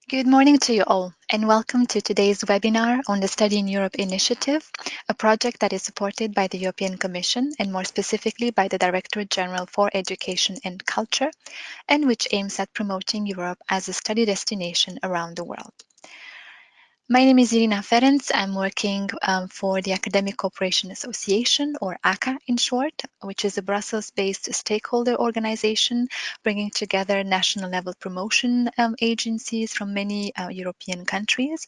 Good morning to you all, and welcome to today's webinar on the Study in Europe initiative, a project that is supported by the European Commission and more specifically by the Directorate-General for Education and Culture, and which aims at promoting Europe as a study destination around the world. My name is Irina Ferenc. I'm working for the Academic Cooperation Association, or ACA in short, which is a Brussels-based stakeholder organization bringing together national-level promotion agencies from many European countries.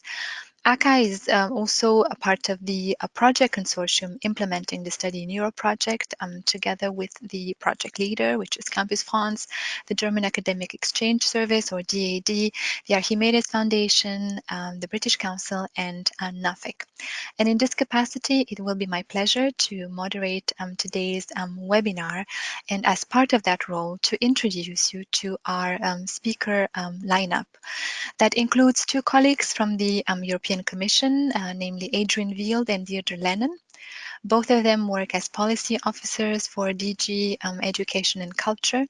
ACA is also a part of the project consortium implementing the Study in Europe project together with the project leader, which is Campus France, the German Academic Exchange Service, or DAD, the Archimedes Foundation, the British Council, and Nuffic. And in this capacity, it will be my pleasure to moderate today's webinar, and as part of that role, to introduce you to our speaker lineup. That includes two colleagues from the European Commission, namely Adrian Veale and Deirdre Lennan. Both of them work as policy officers for DG Education and Culture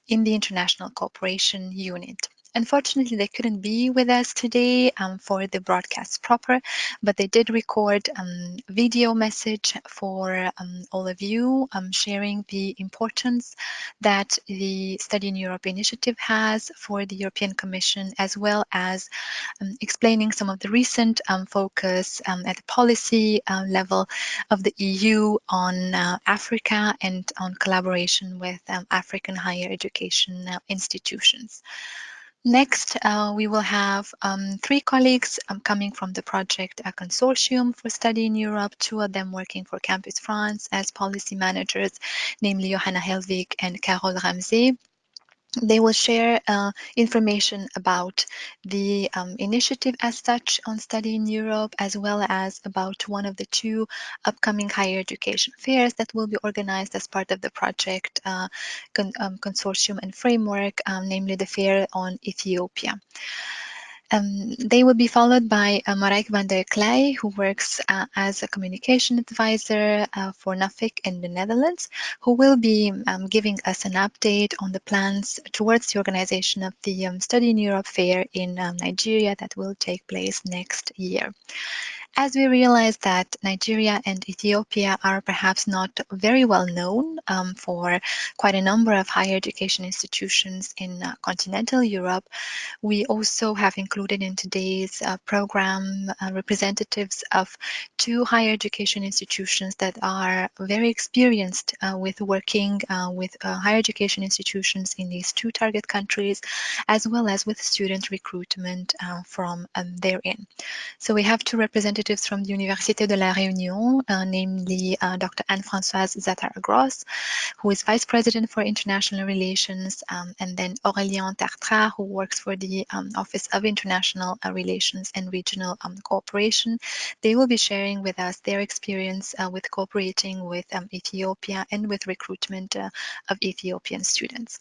in the International Cooperation Unit. Unfortunately, they couldn't be with us today for the broadcast proper, but they did record a video message for all of you, sharing the importance that the Study in Europe initiative has for the European Commission, as well as explaining some of the recent focus at the policy level of the EU on Africa and on collaboration with African higher education institutions. Next, we will have three colleagues coming from the project consortium for Study in Europe, two of them working for Campus France as policy managers, namely Johanna Hellwig and Carole Ramsay. They will share information about the initiative as such on Study in Europe, as well as about one of the two upcoming higher education fairs that will be organized as part of the project consortium and framework, namely the fair on Ethiopia. They will be followed by Marijke van der Kleij, who works as a communication advisor for Nuffic in the Netherlands, who will be giving us an update on the plans towards the organization of the Study in Europe Fair in Nigeria that will take place next year. As we realize that Nigeria and Ethiopia are perhaps not very well known for quite a number of higher education institutions in continental Europe, we also have included in today's program representatives of two higher education institutions that are very experienced with working with higher education institutions in these two target countries, as well as with student recruitment from therein. So we have two representatives from the Université de la Réunion, namely Dr. Anne-Françoise Zatar-Gross, who is Vice President for International Relations, and then Aurélien Tertra, who works for the Office of International Relations and Regional Cooperation. They will be sharing with us their experience with cooperating with Ethiopia and with recruitment of Ethiopian students.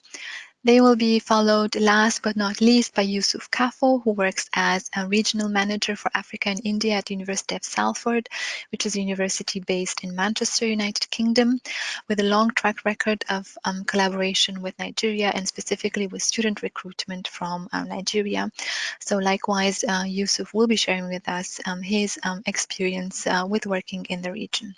They will be followed last but not least by Yusuf Kafo, who works as a regional manager for Africa and India at the University of Salford, which is a university based in Manchester, United Kingdom, with a long track record of collaboration with Nigeria and specifically with student recruitment from Nigeria. So likewise, Yusuf will be sharing with us his experience with working in the region.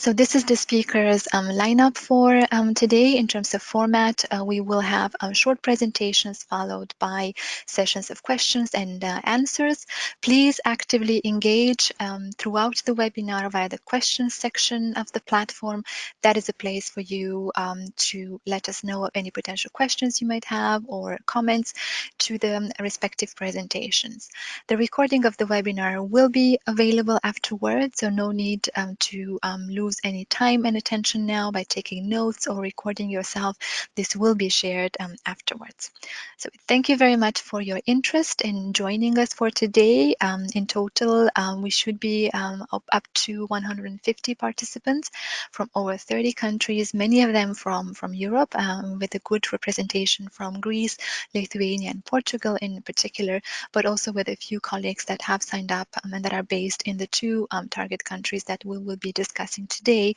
So this is the speakers lineup for today. In terms of format, we will have short presentations followed by sessions of questions and answers. Please actively engage throughout the webinar via the questions section of the platform. That is a place for you to let us know of any potential questions you might have or comments to the respective presentations. The recording of the webinar will be available afterwards, so no need to lose any time and attention now by taking notes or recording yourself. This will be shared afterwards. So thank you very much for your interest in joining us for today. In total, we should be up to 150 participants from over 30 countries, many of them from Europe, with a good representation from Greece, Lithuania, and Portugal in particular, but also with a few colleagues that have signed up and that are based in the two target countries that we will be discussing today,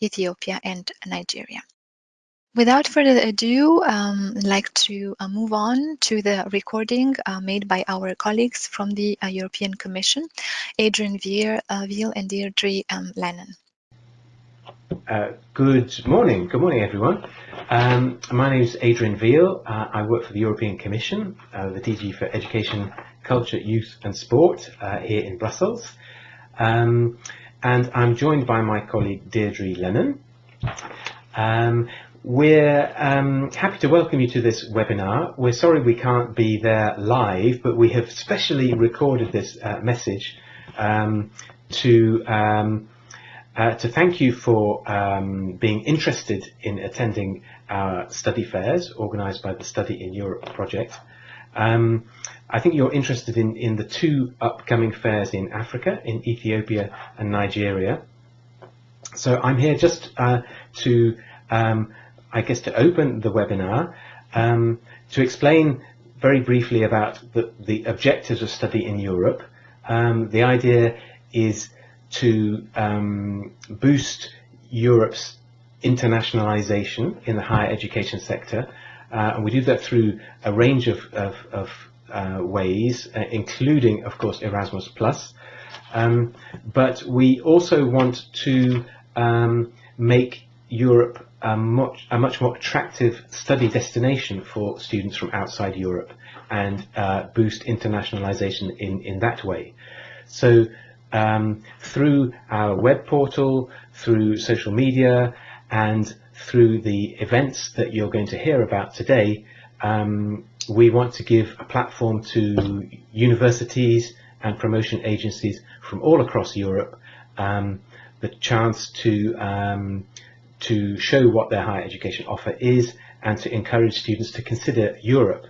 Ethiopia and Nigeria. Without further ado, I'd like to move on to the recording made by our colleagues from the European Commission, Adrian, Veale and Deirdre Lennan. Good morning everyone. My name is Adrian Veale. I work for the European Commission, the DG for Education, Culture, Youth and Sport here in Brussels. And I'm joined by my colleague Deirdre Lennan. We're happy to welcome you to this webinar. We're sorry we can't be there live, but we have specially recorded this message to thank you for being interested in attending our study fairs organised by the Study in Europe project. I think you're interested in the two upcoming fairs in Africa, in Ethiopia and Nigeria. So I'm here just to open the webinar, to explain very briefly about the objectives of Study in Europe. The idea is to boost Europe's internationalization in the higher education sector, and we do that through a range of ways, including, of course, Erasmus+. But we also want to make Europe a much more attractive study destination for students from outside Europe, and boost internationalization in that way. So through our web portal, through social media, and through the events that you're going to hear about today, we want to give a platform to universities and promotion agencies from all across Europe, the chance to show what their higher education offer is, and to encourage students to consider Europe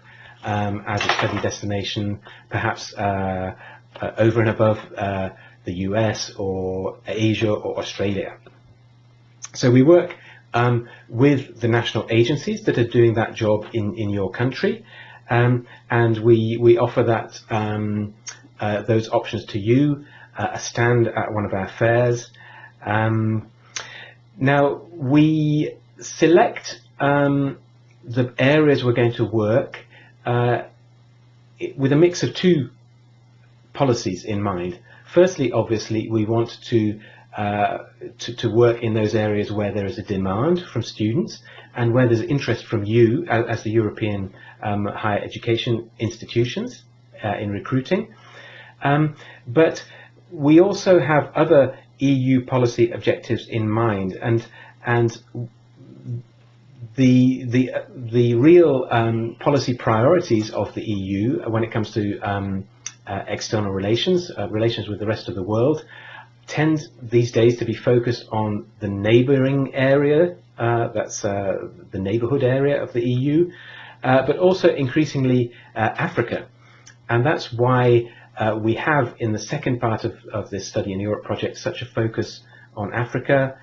as a study destination, perhaps over and above the US or Asia or Australia. So we work with the national agencies that are doing that job in your country, and we offer that those options to you, a stand at one of our fairs. Now we select the areas we're going to work with a mix of two policies in mind. Firstly, obviously, we want to work in those areas where there is a demand from students and where there's interest from you as the European higher education institutions in recruiting. But we also have other EU policy objectives in mind, and the real policy priorities of the EU when it comes to external relations, relations with the rest of the world, tend these days to be focused on the neighbouring area, that's the neighbourhood area of the EU, but also increasingly Africa. And that's why we have in the second part of this Study in Europe project such a focus on Africa,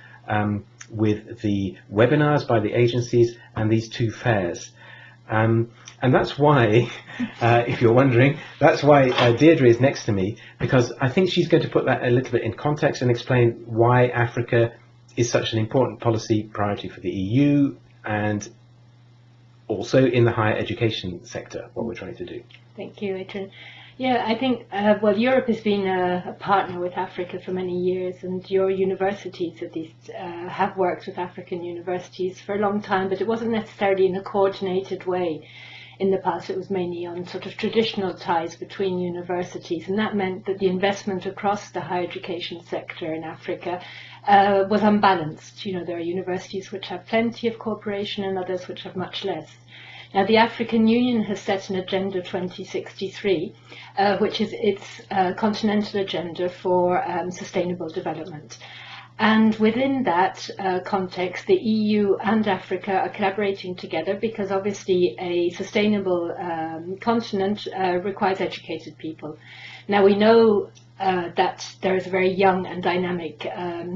with the webinars by the agencies and these two fairs. And that's why, if you're wondering, that's why Deirdre is next to me, because I think she's going to put that a little bit in context and explain why Africa is such an important policy priority for the EU, and also in the higher education sector, what we're trying to do. Thank you, Adrian. Yeah, I think, well, Europe has been a partner with Africa for many years, and your universities at least have worked with African universities for a long time, but it wasn't necessarily in a coordinated way. In the past, it was mainly on sort of traditional ties between universities, and that meant that the investment across the higher education sector in Africa was unbalanced. You know, there are universities which have plenty of cooperation and others which have much less. Now, the African Union has set an Agenda 2063, which is its continental agenda for sustainable development. And within that context, the EU and Africa are collaborating together because obviously a sustainable continent requires educated people. Now, we know that there is a very young and dynamic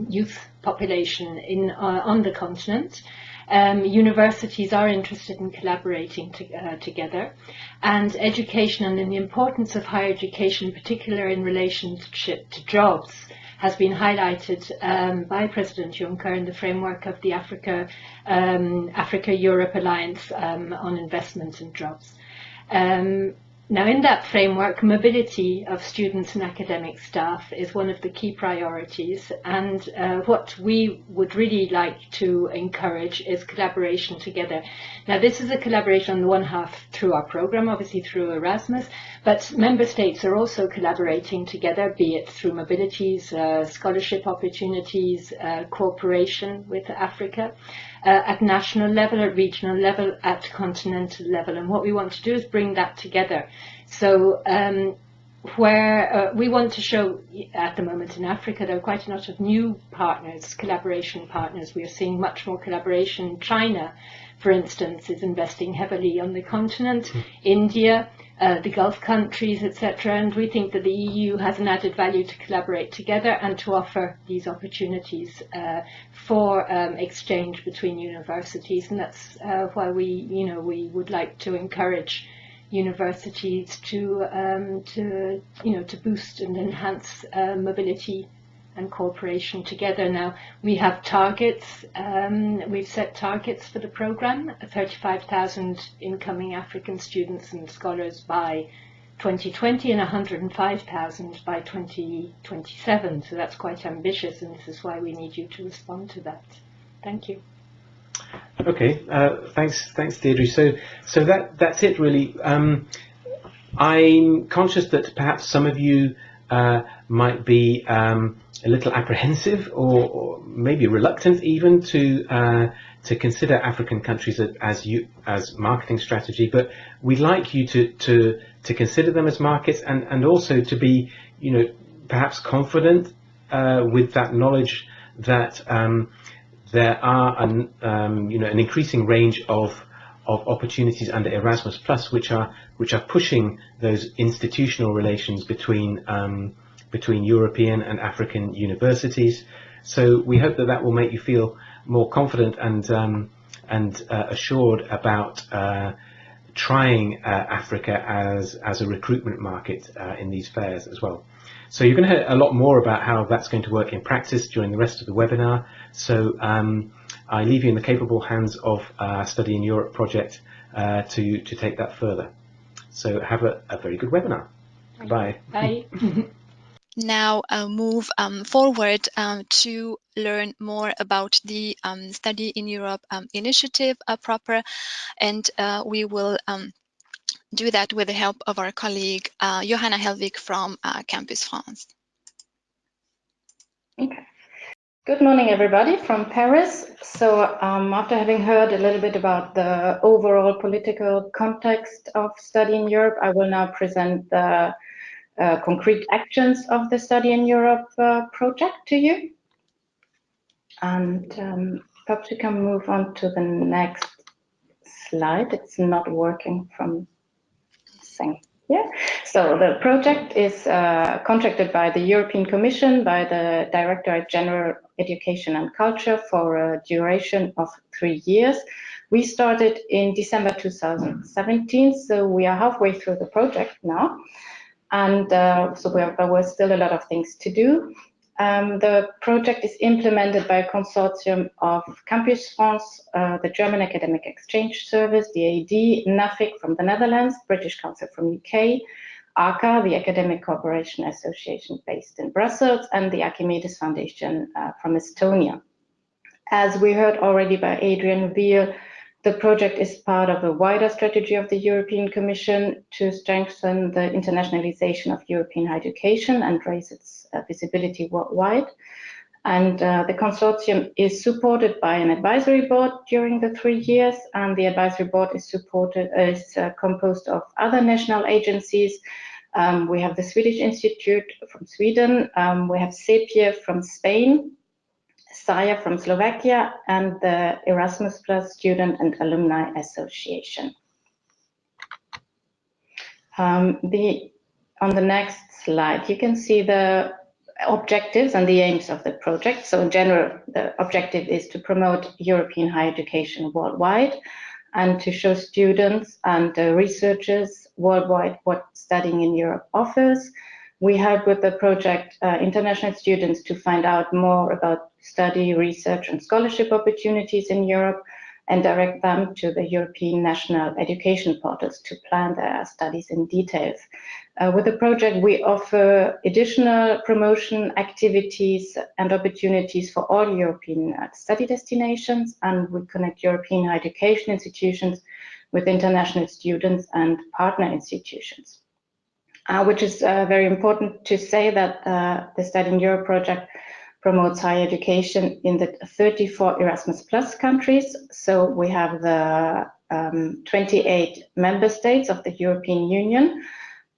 youth population on the continent. Universities are interested in collaborating together, and education and the importance of higher education, in particular in relationship to jobs, has been highlighted by President Juncker in the framework of the Africa-Europe Alliance on Investment and Jobs. Now, in that framework, mobility of students and academic staff is one of the key priorities, and what we would really like to encourage is collaboration together. Now, this is a collaboration on the one half through our programme, obviously through Erasmus, but member states are also collaborating together, be it through mobilities, scholarship opportunities, cooperation with Africa. At national level, at regional level, at continental level. And what we want to do is bring that together. So where we want to show, at the moment in Africa, there are quite a lot of new partners, collaboration partners. We are seeing much more collaboration. China, for instance, is investing heavily on the continent. India, the Gulf countries, etc. And we think that the EU has an added value to collaborate together and to offer these opportunities for exchange between universities. And that's why we would like to encourage universities to boost and enhance mobility and cooperation together. Now, we have targets, we've set targets for the programme, 35,000 incoming African students and scholars by 2020 and 105,000 by 2027. So that's quite ambitious, and this is why we need you to respond to that. Thank you. Okay, thanks, Deirdre. So that's it really. I'm conscious that perhaps some of you might be a little apprehensive or maybe reluctant even to consider African countries as marketing strategy, but we'd like you to consider them as markets and also to be perhaps confident with that knowledge that there are an increasing range of opportunities under Erasmus Plus which are pushing those institutional relations between European and African universities. So we hope that will make you feel more confident and assured about trying Africa as a recruitment market in these fairs as well. So you're going to hear a lot more about how that's going to work in practice during the rest of the webinar. So I leave you in the capable hands of Study in Europe project to take that further. So have a very good webinar. Bye. Bye. Now move forward to learn more about the Study in Europe initiative proper, and we will do that with the help of our colleague Johanna Hellwig from Campus France. Okay. Good morning, everybody from Paris. So after having heard a little bit about the overall political context of Study in Europe, I will now present the concrete actions of the Study in Europe project to you. And perhaps we can move on to the next slide. It's not working from this thing. Yeah. So the project is contracted by the European Commission, by the Directorate-General Education and Culture for a duration of 3 years. We started in December 2017, so we are halfway through the project now. And so there were still a lot of things to do. The project is implemented by a consortium of Campus France, the German Academic Exchange Service, the AD, Nuffic from the Netherlands, British Council from UK, ACA, the Academic Cooperation Association based in Brussels, and the Archimedes Foundation from Estonia. As we heard already by Adrian, Veale, the project is part of a wider strategy of the European Commission to strengthen the internationalization of European higher education and raise its visibility worldwide. And the consortium is supported by an advisory board during the 3 years, and the advisory board is composed of other national agencies. We have the Swedish Institute from Sweden, we have CEPIE from Spain, SAIA from Slovakia, and the Erasmus Plus Student and Alumni Association. On the next slide, you can see the objectives and the aims of the project. So in general, the objective is to promote European higher education worldwide and to show students and researchers worldwide what studying in Europe offers. We help with the project international students to find out more about study, research and scholarship opportunities in Europe and direct them to the European national education portals to plan their studies in details. With the project, we offer additional promotion activities and opportunities for all European study destinations, and we connect European higher education institutions with international students and partner institutions. Which is very important to say that the Study in Europe project promotes higher education in the 34 Erasmus Plus countries. So we have the 28 member states of the European Union,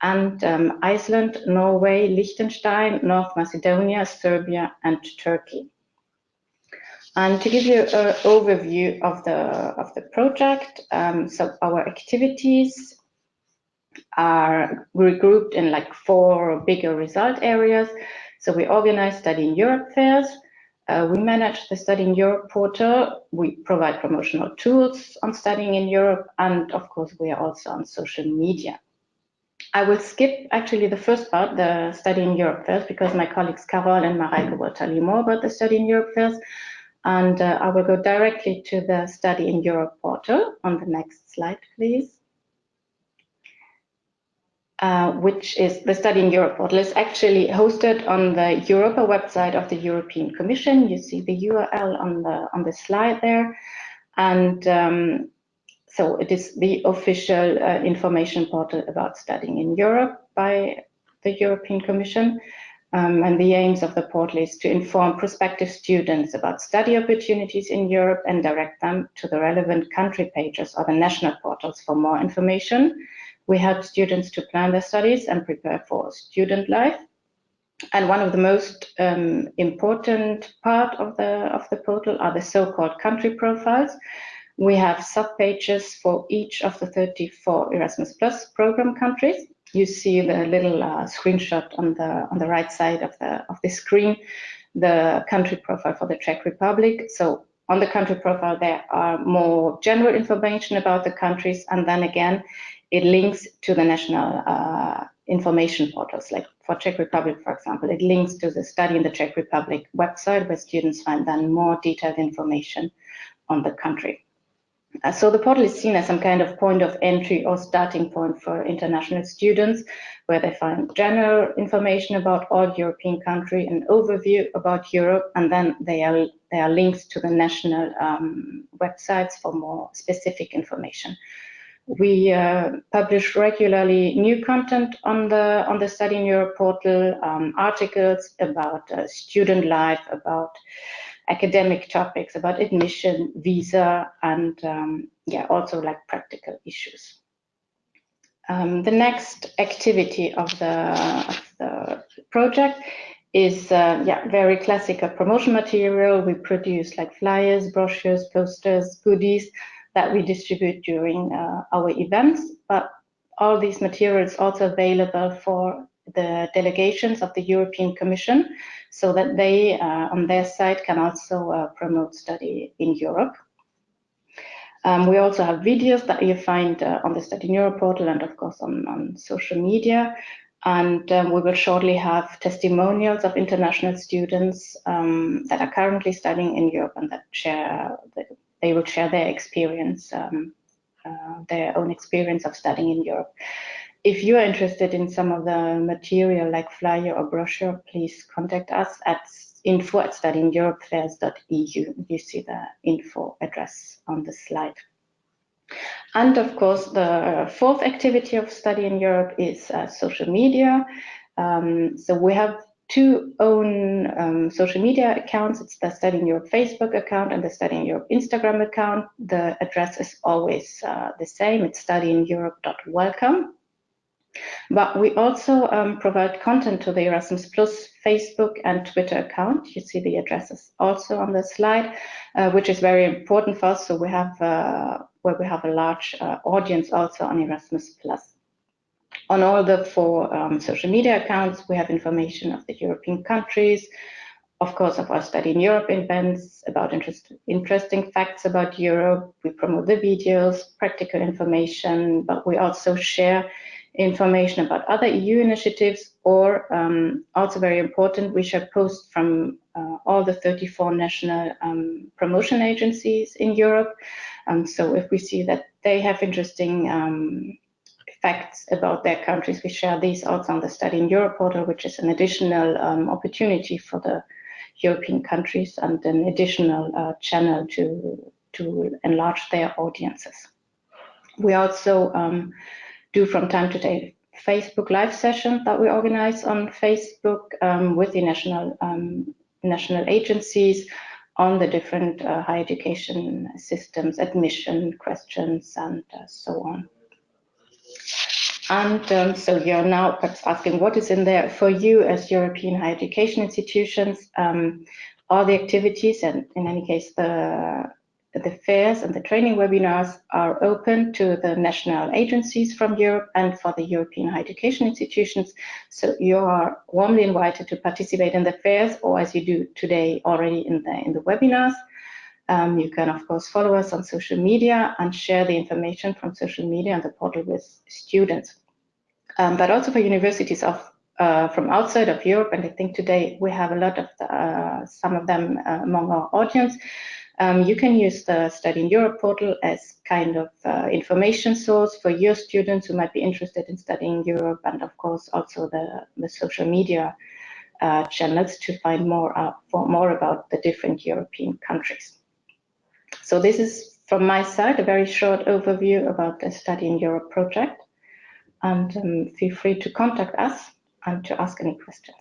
and Iceland, Norway, Liechtenstein, North Macedonia, Serbia, and Turkey. And to give you an overview of the project, so our activities are regrouped in like 4 bigger result areas. So we organize Study in Europe fairs, we manage the Study in Europe portal, we provide promotional tools on studying in Europe, and of course we are also on social media. I will skip actually the first part, the Study in Europe fairs, because my colleagues Carole and Marijke will tell you more about the Study in Europe fairs, and I will go directly to the Study in Europe portal on the next slide, please. Which is the Study in Europe portal, is actually hosted on the Europa website of the European Commission. You see the URL on the slide there, and so it is the official information portal about studying in Europe by the European Commission. And the aims of the portal is to inform prospective students about study opportunities in Europe and direct them to the relevant country pages or the national portals for more information. We help students to plan their studies and prepare for student life. And one of the most important part of the portal are the so-called country profiles. We have subpages for each of the 34 Erasmus Plus program countries. You see the little screenshot on the right side of the screen, the country profile for the Czech Republic. So on the country profile, there are more general information about the countries, and then again, it links to the national information portals. Like for Czech Republic, for example, it links to the Study in the Czech Republic website, where students find then more detailed information on the country. So the portal is seen as some kind of point of entry or starting point for international students, where they find general information about all European countries, an overview about Europe, and then there are links to the national websites for more specific information. We publish regularly new content on the Study in Europe portal, articles about student life, about academic topics, about admission, visa, and also like practical issues. The next activity of the project is very classical promotion material. We produce like flyers, brochures, posters, goodies that we distribute during our events, but all these materials also available for the delegations of the European Commission, so that they on their side can also promote study in Europe. We also have videos that you find on the Study in Europe portal and of course on social media. And we will shortly have testimonials of international students that are currently studying in Europe and that they will share their experience, their own experience of studying in Europe. If you are interested in some of the material like flyer or brochure, please contact us at info@studyineuropefairs.eu. You see the info address on the slide. And of course, the fourth activity of Study in Europe is social media. So we have two own social media accounts. It's the Study in Europe Facebook account and the Study in Europe Instagram account. The address is always the same. It's studyineurope.welcome. But we also provide content to the Erasmus Plus Facebook and Twitter account. You see the addresses also on the slide, which is very important for us. So we have where we have a large audience also on Erasmus Plus. On all the four social media accounts, we have information of the European countries, of course, of our Study in Europe events, about interesting facts about Europe. We promote the videos, practical information, but we also share information about other EU initiatives, or also very important, we share posts from all the 34 national promotion agencies in Europe. So if we see that they have interesting facts about their countries, we share these also on the Study in Europe portal, which is an additional opportunity for the European countries and an additional channel to enlarge their audiences. We also do from time to time Facebook live sessions that we organize on Facebook with the national agencies on the different higher education systems, admission questions, and so on. And so you're now perhaps asking what is in there for you as European higher education institutions. All the activities, and in any case the fairs and the training webinars, are open to the national agencies from Europe and for the European higher education institutions. So you are warmly invited to participate in the fairs, or as you do today already in the webinars. You can, of course, follow us on social media and share the information from social media and the portal with students. But also for universities from outside of Europe, and I think today we have a lot of some of them among our audience. You can use the Study in Europe portal as kind of information source for your students who might be interested in studying Europe, and of course also the social media channels to find more about the different European countries. So this is from my side a very short overview about the Study in Europe project, and feel free to contact us and to ask any questions.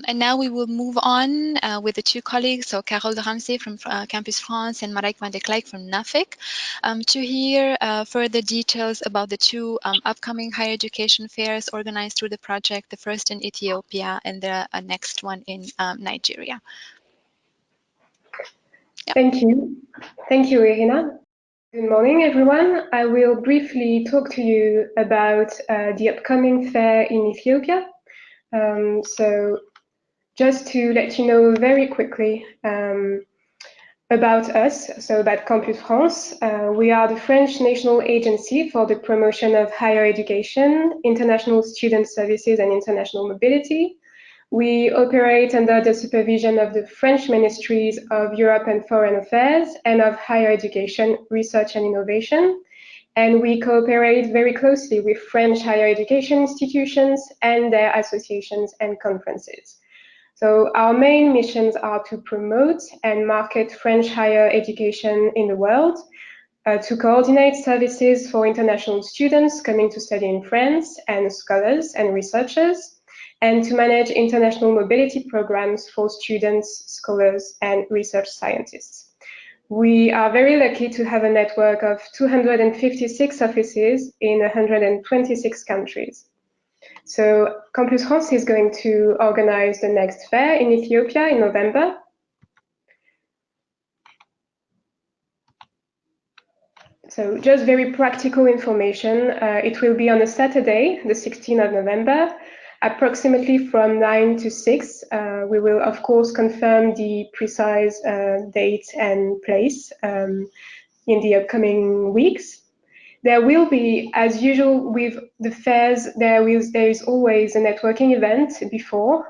And now we will move on with the two colleagues, so Carole Ramsay from Campus France and Marijke from Nuffic, to hear further details about the two upcoming higher education fairs organized through the project, the first in Ethiopia and the next one in Nigeria. Yeah. Thank you. Thank you, Irina. Good morning, everyone. I will briefly talk to you about the upcoming fair in Ethiopia. So just to let you know very quickly about us, so about Campus France. We are the French national agency for the promotion of higher education, international student services, and international mobility. We operate under the supervision of the French Ministries of Europe and Foreign Affairs and of Higher Education, Research and Innovation. And we cooperate very closely with French higher education institutions and their associations and conferences. So our main missions are to promote and market French higher education in the world, to coordinate services for international students coming to study in France and scholars and researchers, and to manage international mobility programs for students, scholars, and research scientists. We are very lucky to have a network of 256 offices in 126 countries. So Campus France is going to organize the next fair in Ethiopia in November. So just very practical information. It will be on a Saturday, the 16th of November, approximately from 9 to 6. We will, of course, confirm the precise date and place in the upcoming weeks. There will be, as usual with the fairs, there is always a networking event before.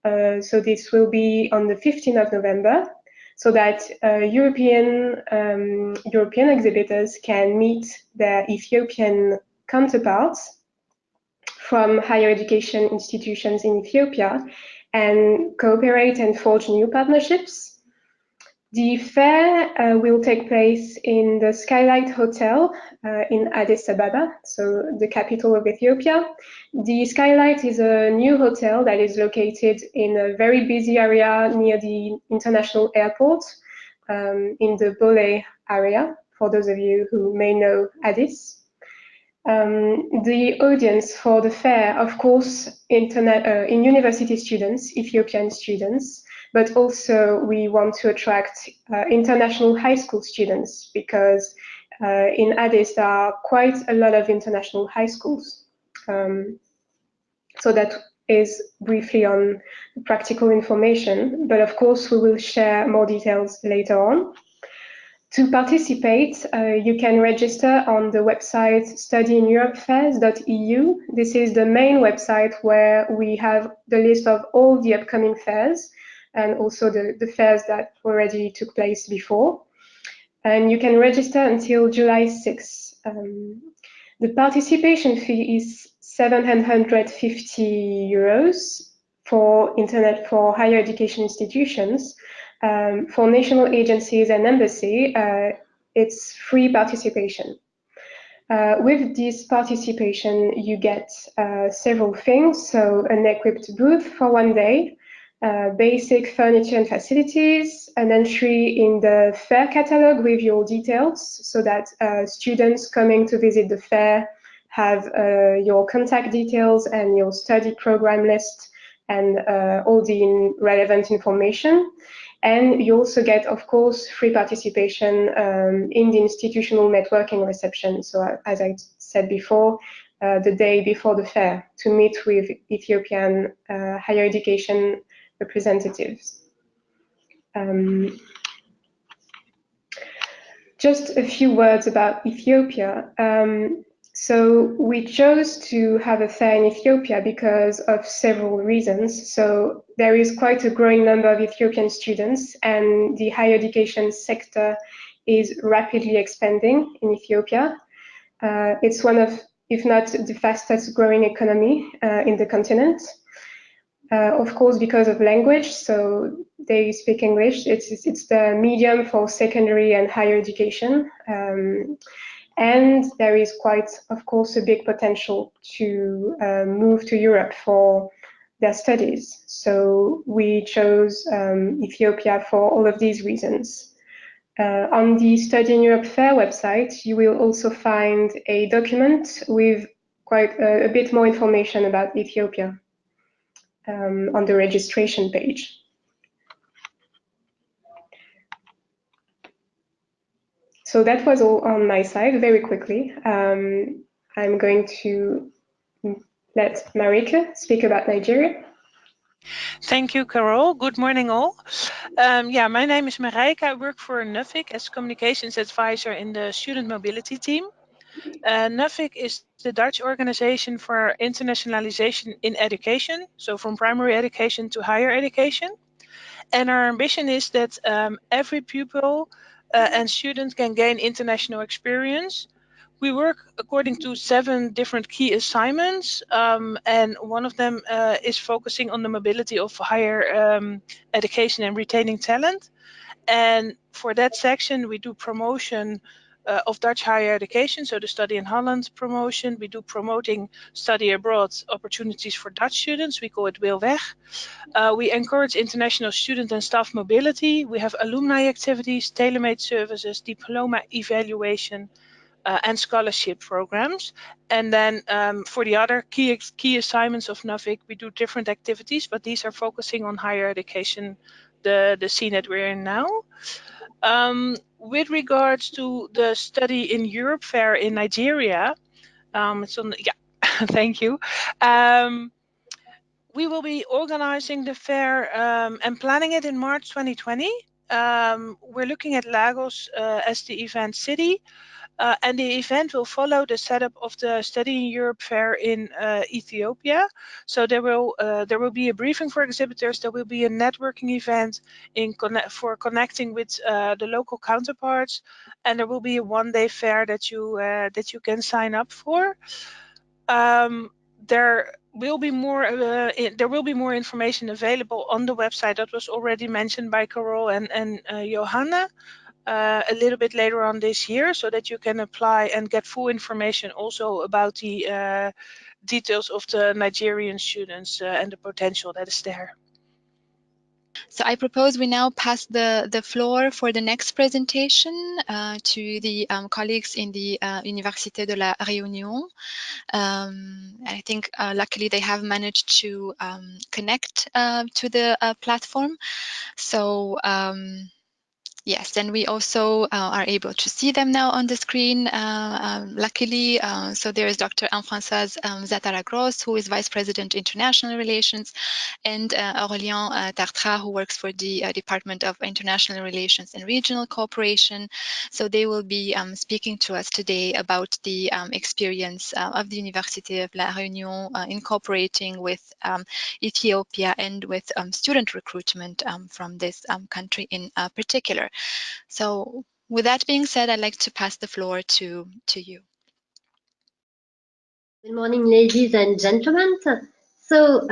So this will be on the 15th of November, so that European exhibitors can meet their Ethiopian counterparts from higher education institutions in Ethiopia and cooperate and forge new partnerships. The fair will take place in the Skylight Hotel in Addis Ababa, so the capital of Ethiopia. The Skylight is a new hotel that is located in a very busy area near the international airport in the Veale area, for those of you who may know Addis. The audience for the fair, of course, in university students, Ethiopian students, but also we want to attract international high school students, because in Addis there are quite a lot of international high schools. So that is briefly on practical information, but of course we will share more details later on. To participate, you can register on the website studyineuropefairs.eu. This is the main website where we have the list of all the upcoming fairs and also the fairs that already took place before. And you can register until July 6th. The participation fee is 750 euros for higher education institutions. For national agencies and embassy, it's free participation. With this participation, you get several things. So an equipped booth for one day, basic furniture and facilities, an entry in the fair catalog with your details so that students coming to visit the fair have your contact details and your study program list and all the relevant information. And you also get, of course, free participation in the institutional networking reception. So as I said before, the day before the fair to meet with Ethiopian higher education representatives. Just a few words about Ethiopia. So we chose to have a fair in Ethiopia because of several reasons. So there is quite a growing number of Ethiopian students, and the higher education sector is rapidly expanding in Ethiopia. It's one of, if not the fastest growing economy in the continent. Of course, because of language, so they speak English. It's the medium for secondary and higher education. And there is quite, of course, a big potential to move to Europe for their studies. So we chose Ethiopia for all of these reasons. On the Study in Europe Fair website, you will also find a document with quite a bit more information about Ethiopia on the registration page. So that was all on my side, very quickly. I'm going to let Marijke speak about Nigeria. Thank you, Carole. Good morning, all. Yeah, my name is Marijke. I work for Nuffic as communications advisor in the student mobility team. Nuffic is the Dutch organization for internationalization in education, so from primary education to higher education. And our ambition is that every pupil and student can gain international experience. We work according to 7 different key assignments, and one of them is focusing on the mobility of higher education and retaining talent. And for that section, we do promotion of Dutch higher education, so the Study in Holland promotion. We do promoting study abroad opportunities for Dutch students. We call it Weelweg. We encourage international student and staff mobility. We have alumni activities, tailor-made services, diploma evaluation, and scholarship programs. And then for the other key assignments of Nuffic, we do different activities, but these are focusing on higher education, the scene that we're in now. With regards to the Study in Europe Fair in Nigeria, it's on, yeah, thank you. We will be organizing the fair and planning it in March 2020. We're looking at Lagos as the event city. And the event will follow the setup of the Study in Europe Fair in Ethiopia. So there will be a briefing for exhibitors. There will be a networking event for connecting with the local counterparts, and there will be a one-day fair that you can sign up for. There will be more information available on the website that was already mentioned by Carole and Johanna. A little bit later on this year, so that you can apply and get full information also about the details of the Nigerian students and the potential that is there. So I propose we now pass the floor for the next presentation to the colleagues in the Université de la Réunion. I think luckily they have managed to connect to the platform. So Yes, and we also are able to see them now on the screen, luckily. So there is Dr. Anne-Françoise Zatara-Gross, who is Vice President International Relations, and Aurélien Tartra, who works for the Department of International Relations and Regional Cooperation. So they will be speaking to us today about the experience of the Université of La Réunion incorporating with Ethiopia and with student recruitment from this country in particular. So with that being said, I'd like to pass the floor to you. Good morning, ladies and gentlemen. So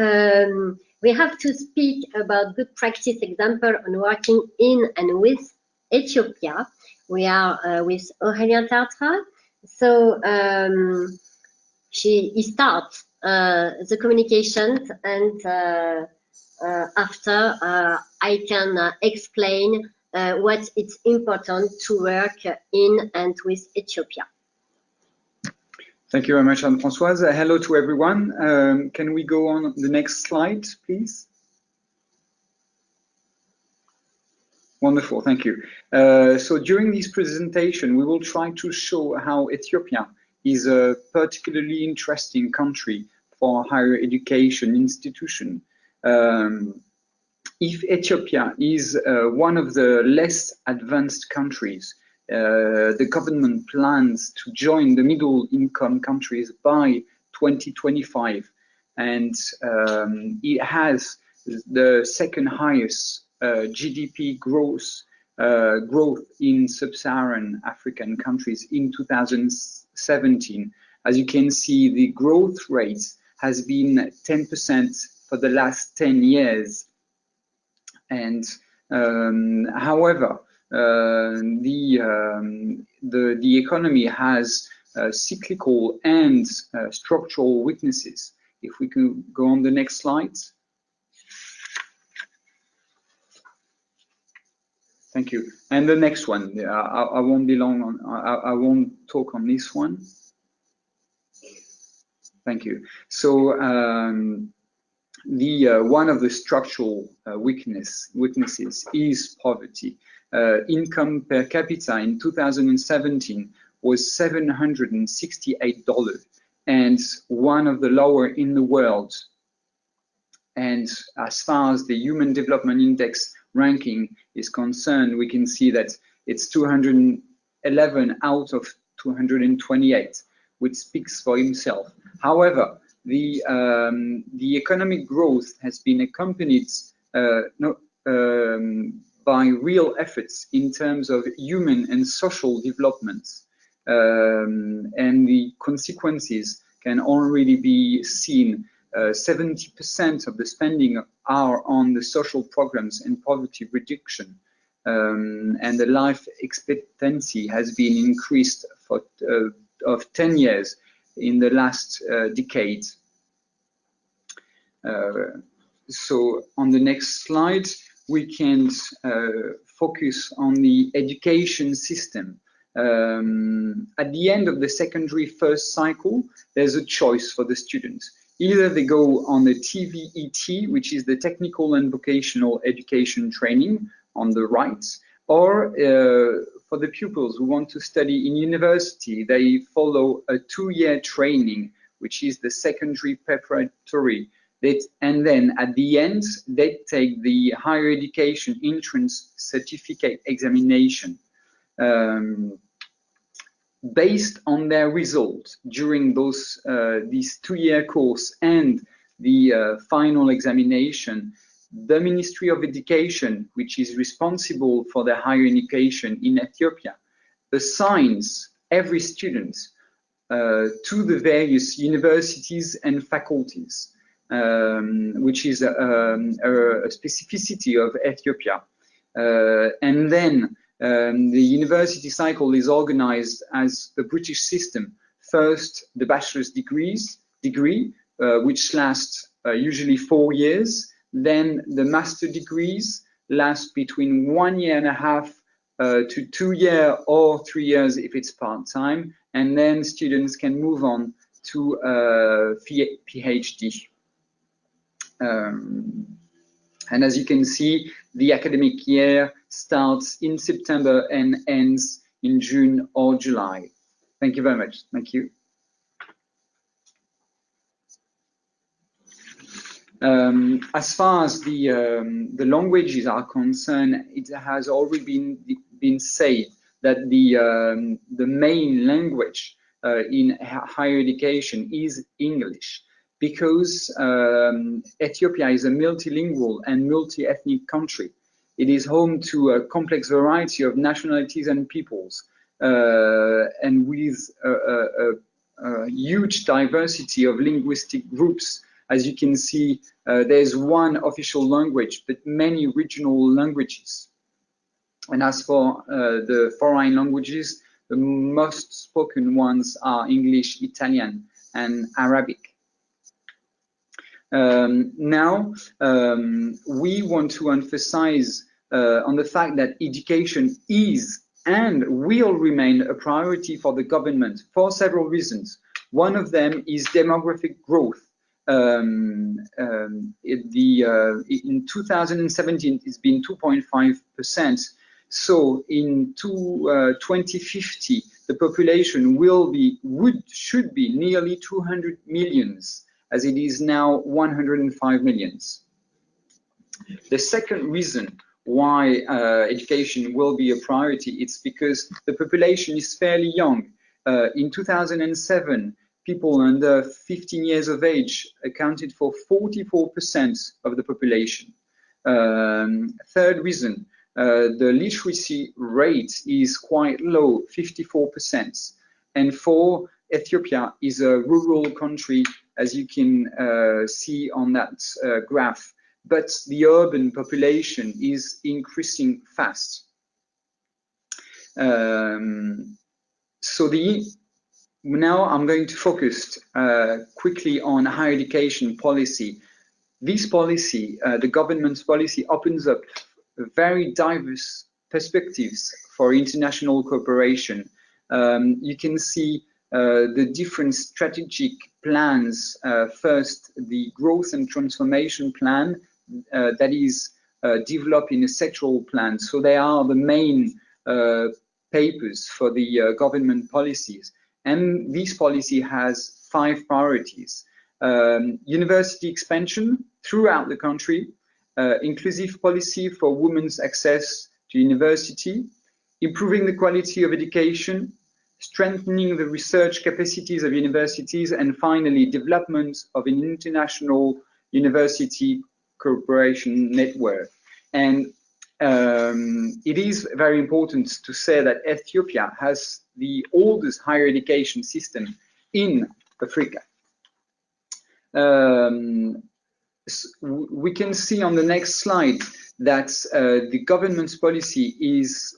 we have to speak about good practice example on working in and with Ethiopia. We are with Aurélien Tartra. So he starts the communications, and after I can explain what it's important to work in and with Ethiopia. Thank you very much, Anne-Françoise. Hello to everyone. Can we go on the next slide, please? Wonderful, thank you. So during this presentation, we will try to show how Ethiopia is a particularly interesting country for higher education institution. If Ethiopia is one of the less advanced countries, the government plans to join the middle income countries by 2025, and it has the second highest GDP growth in sub-Saharan African countries in 2017. As you can see, the growth rate has been 10% for the last 10 years. And however, the economy has cyclical and structural weaknesses. If we could go on the next slide. Thank you. And the next one, I won't be long on. I won't talk on this one. Thank you. So one of the structural weaknesses is poverty. Income per capita in 2017 was $768, and one of the lower in the world. And as far as the Human Development Index ranking is concerned, we can see that it's 211 out of 228, which speaks for himself. However, the economic growth has been accompanied by real efforts in terms of human and social development, and the consequences can already be seen. 70% of the spending are on the social programs and poverty reduction, and the life expectancy has been increased of 10 years in the last decade. So on the next slide, we can focus on the education system. At the end of the secondary first cycle, there's a choice for the students. Either they go on the TVET, which is the Technical and Vocational Education Training on the right, or for the pupils who want to study in university, they follow a 2-year training, which is the secondary preparatory. And then at the end, they take the higher education entrance certificate examination. Based on their results during those this 2-year course and the final examination, the Ministry of Education, which is responsible for the higher education in Ethiopia, assigns every student to the various universities and faculties, which is a specificity of Ethiopia. And then the university cycle is organized as the British system. First, the bachelor's degree, which lasts usually 4 years. Then the master degrees last between 1.5 years to 2 years or 3 years if it's part-time. And then students can move on to PhD. And as you can see, the academic year starts in September and ends in June or July. Thank you very much. Thank you. As far as the languages are concerned, it has already been said that the main language in higher education is English, because Ethiopia is a multilingual and multi-ethnic country. It is home to a complex variety of nationalities and peoples, and with a huge diversity of linguistic groups. As you can see, there's one official language, but many regional languages. And as for the foreign languages, the most spoken ones are English, Italian, and Arabic. Now, we want to emphasize on the fact that education is and will remain a priority for the government for several reasons. One of them is demographic growth. In 2017, it's been 2.5%. So in 2050, the population should be nearly 200 millions, as it is now 105 millions. The second reason why education will be a priority, it's because the population is fairly young. In 2007, people under 15 years of age accounted for 44% of the population. Third reason, the literacy rate is quite low, 54%. And four, Ethiopia is a rural country, as you can see on that graph, but the urban population is increasing fast. Now I'm going to focus quickly on higher education policy. This policy, the government's policy, opens up very diverse perspectives for international cooperation. You can see the different strategic plans. First, the growth and transformation plan that is developed in a sectoral plan. So they are the main papers for the government policies. And this policy has 5 priorities. University expansion throughout the country, inclusive policy for women's access to university, improving the quality of education, strengthening the research capacities of universities, and finally, development of an international university cooperation network. And it is very important to say that Ethiopia has the oldest higher education system in Africa. We can see on the next slide that the government's policy is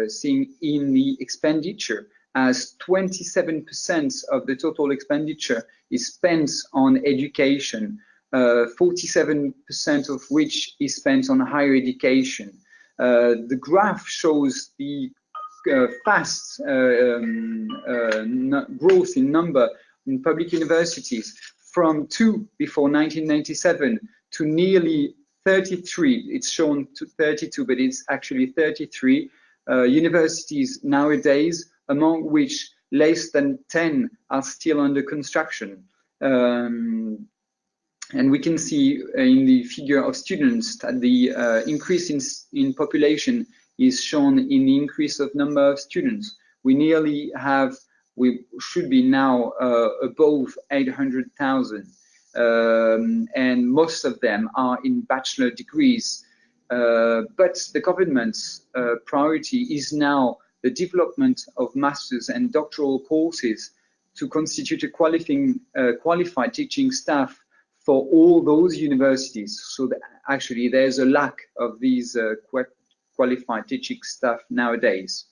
seen in the expenditure, as 27% of the total expenditure is spent on education, 47% of which is spent on higher education. The graph shows the fast growth in number in public universities from 2 before 1997 to nearly 33. It's shown to 32, but it's actually 33 universities nowadays, among which less than 10 are still under construction. And we can see in the figure of students that the increase in population is shown in the increase of number of students. We should be now above 800,000, and most of them are in bachelor degrees. But the government's priority is now the development of master's and doctoral courses to constitute a qualified teaching staff for all those universities. So that actually there's a lack of these qualified teaching staff nowadays.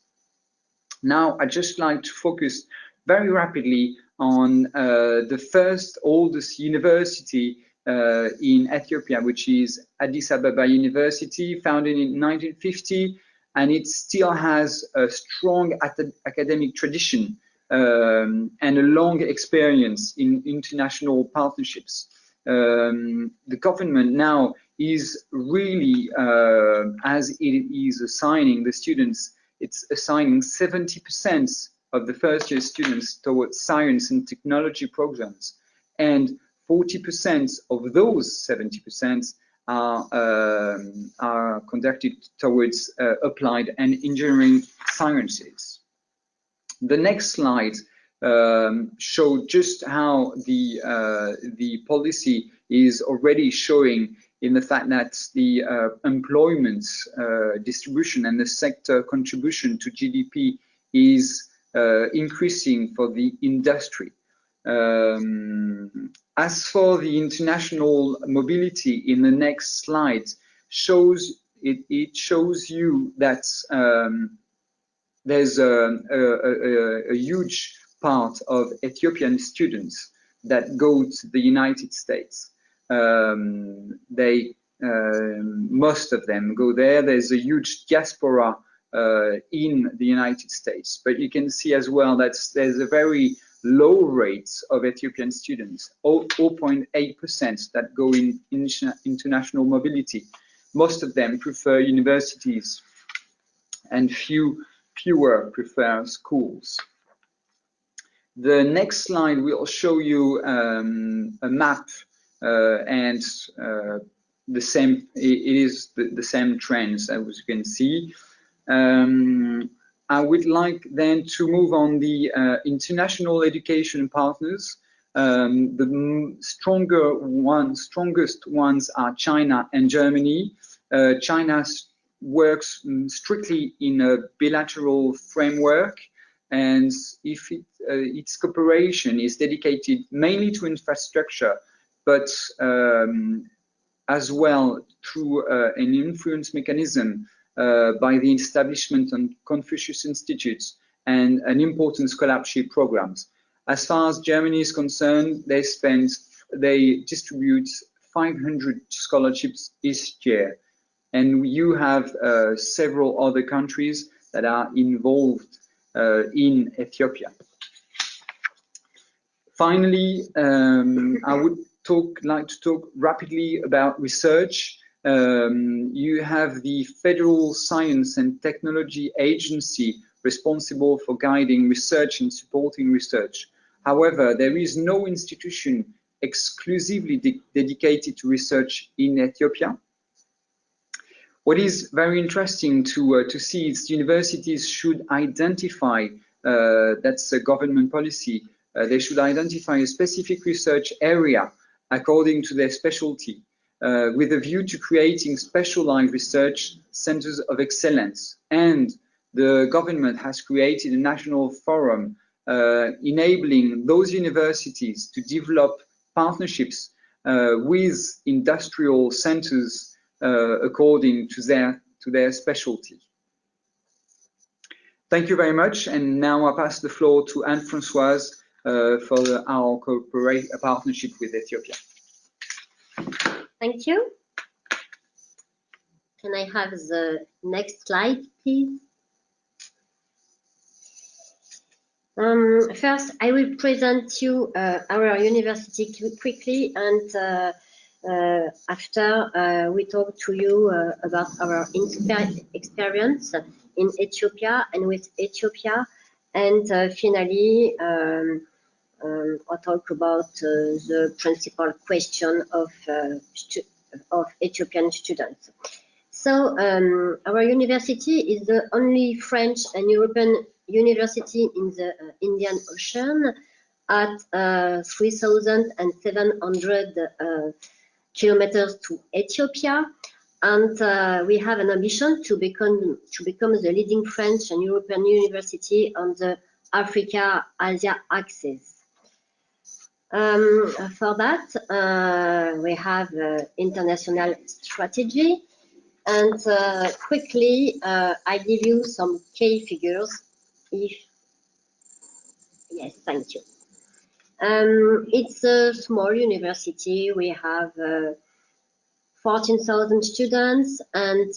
Now I'd just like to focus very rapidly on the first oldest university in Ethiopia, which is Addis Ababa University, founded in 1950, and it still has a strong academic tradition and a long experience in international partnerships. The government now is really, as it is assigning the students, it's assigning 70% of the first-year students towards science and technology programs, and 40% of those 70% are conducted towards applied and engineering sciences. The next slide show just how the policy is already showing in the fact that the employment distribution and the sector contribution to GDP is increasing for the industry. As for the international mobility, in the next slide, it shows you that there's a huge part of Ethiopian students that go to the United States. Most of them go there. There's a huge diaspora in the United States, but you can see as well that there's a very low rates of Ethiopian students, 0.8% that go in international mobility. Most of them prefer universities and fewer prefer schools. The next slide will show you a map and the same, it is the same trends as you can see. I would like then to move on the international education partners. The strongest ones are China and Germany. China works strictly in a bilateral framework, and if its cooperation is dedicated mainly to infrastructure, but as well through an influence mechanism by the establishment of Confucius Institutes and an important scholarship programs. As far as Germany is concerned, they distribute 500 scholarships each year, and you have several other countries that are involved in Ethiopia. Finally, I would like to talk rapidly about research. You have the Federal Science and Technology Agency responsible for guiding research and supporting research. However, there is no institution exclusively dedicated to research in Ethiopia. What is very interesting to see is universities should identify, that's a government policy, they should identify a specific research area according to their specialty, with a view to creating specialized research centers of excellence. And the government has created a national forum enabling those universities to develop partnerships with industrial centers according to their specialty. Thank you very much, and now I pass the floor to Anne-Françoise for our partnership with Ethiopia. Thank you. Can I have the next slide, please? First, I will present you our university quickly, and after we talk to you about our experience in Ethiopia and with Ethiopia, and finally I'll talk about the principal question of Ethiopian students. So our university is the only French and European university in the Indian Ocean at 3,700 kilometers to Ethiopia, and we have an ambition to become the leading French and European university on the Africa-Asia axis. For that, we have international strategy, and quickly I give you some key figures. Yes, thank you. It's a small university. We have 14,000 students and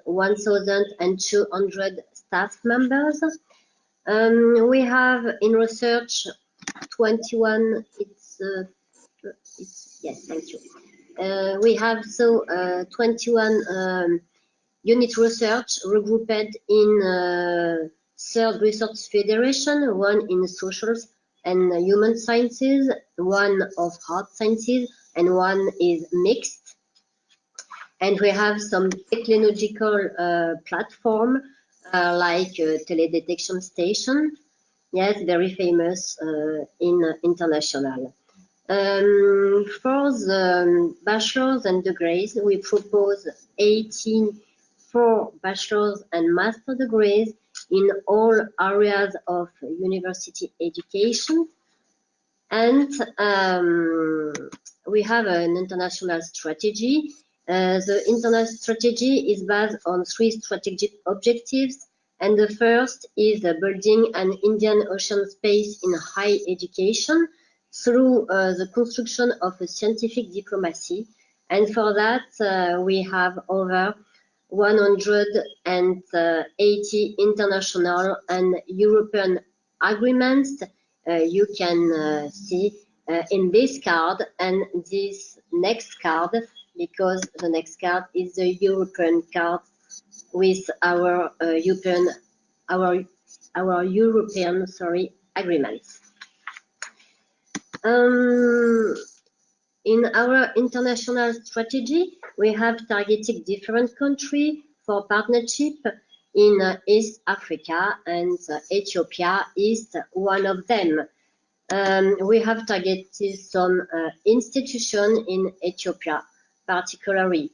1,200 staff members. We have in research 21. Yes, thank you. We have 21 unit research regrouped in 3rd research federation, one in social and human sciences, one of hard sciences, and one is mixed. And we have some technological platform like teledetection station. Yes, very famous in international. For the bachelor's and degrees, we propose 84 bachelor's and master degrees in all areas of university education. And we have an international strategy. The international strategy is based on 3 strategic objectives. And the first is building an Indian Ocean space in higher education through the construction of a scientific diplomacy. And for that, we have over 180 international and European agreements you can see in this card and this next card, because the next card is the European card with our European agreements. In our international strategy, we have targeted different countries for partnership in East Africa, and Ethiopia is one of them. We have targeted some institutions in Ethiopia, particularly.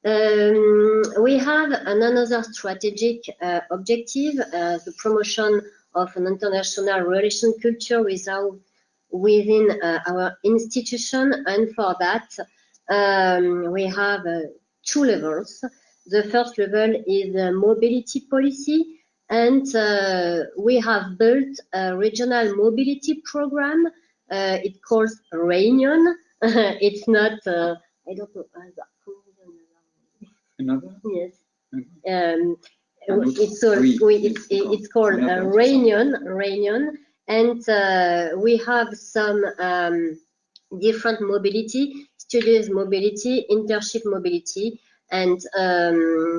We have another strategic objective, the promotion of an international relation culture within our institution, and for that we have 2 levels. The first level is mobility policy, and we have built a regional mobility program. It calls Reunion. It's not, I don't know. Another? Yes. It's called Reunion, and we have some different mobility, studies mobility, internship mobility, and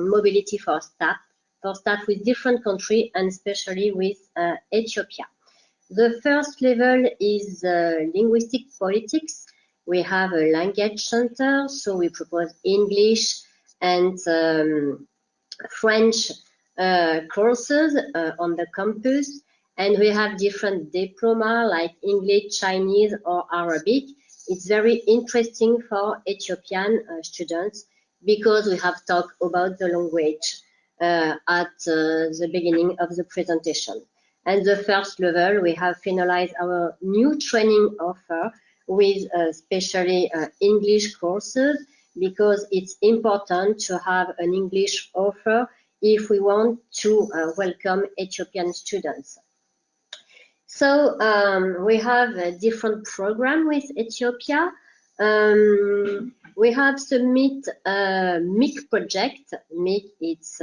mobility for staff with different countries, and especially with Ethiopia. The first level is linguistic politics. We have a language center, so we propose English and French courses on the campus, and we have different diploma like English, Chinese, or Arabic. It's very interesting for Ethiopian students because we have talked about the language at the beginning of the presentation. And the first level, we have finalized our new training offer with especially English courses, because it's important to have an English offer if we want to welcome Ethiopian students. So we have a different program with Ethiopia. We have submit a MIC project. MIC, it's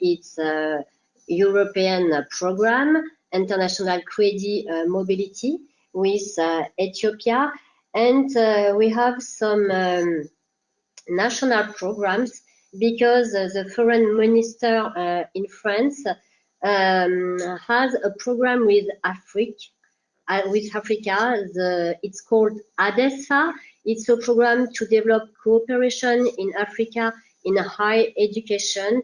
it's a European program, International Credit Mobility with Ethiopia, and we have some national programs because the foreign minister in France has a program with Africa. It's called Addis. It's a program to develop cooperation in Africa in higher education,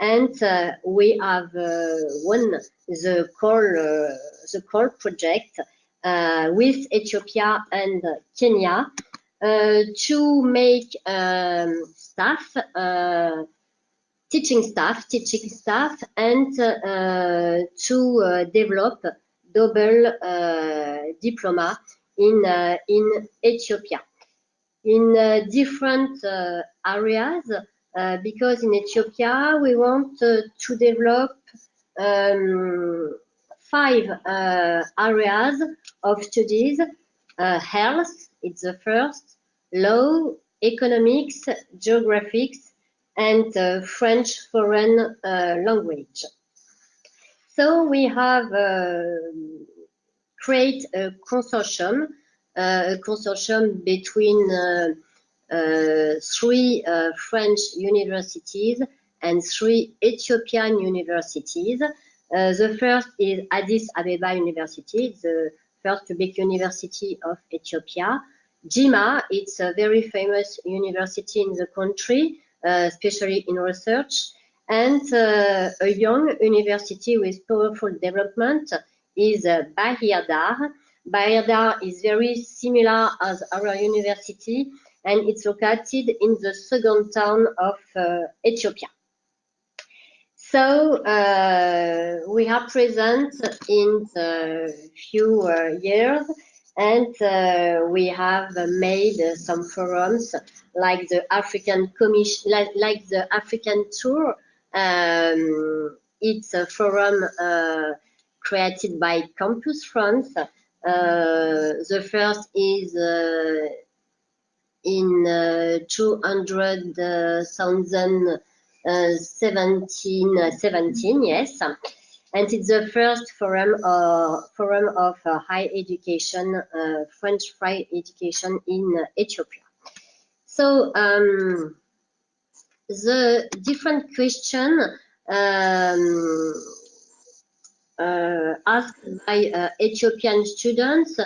and we have won the core project with Ethiopia and Kenya to make teaching staff, and to develop double diploma in Ethiopia in different areas, because in Ethiopia we want to develop 5 areas of studies. Health, it's the first, law, economics, geographics, and French foreign language. So we have create a consortium a consortium between 3 French universities and 3 Ethiopian universities. The first is Addis Ababa University, the first public university of Ethiopia. JIMA, it's a very famous university in the country, especially in research, and a young university with powerful development is Bahir Dar. Bahir Dar is very similar as our university, and it's located in the second town of Ethiopia. So we are present in the few years, and we have made some forums like the African Commission, like the African Tour. It's a forum created by Campus France. The first is in 2017, yes, and it's the first forum of higher education, French higher education in Ethiopia. So the different question asked by Ethiopian students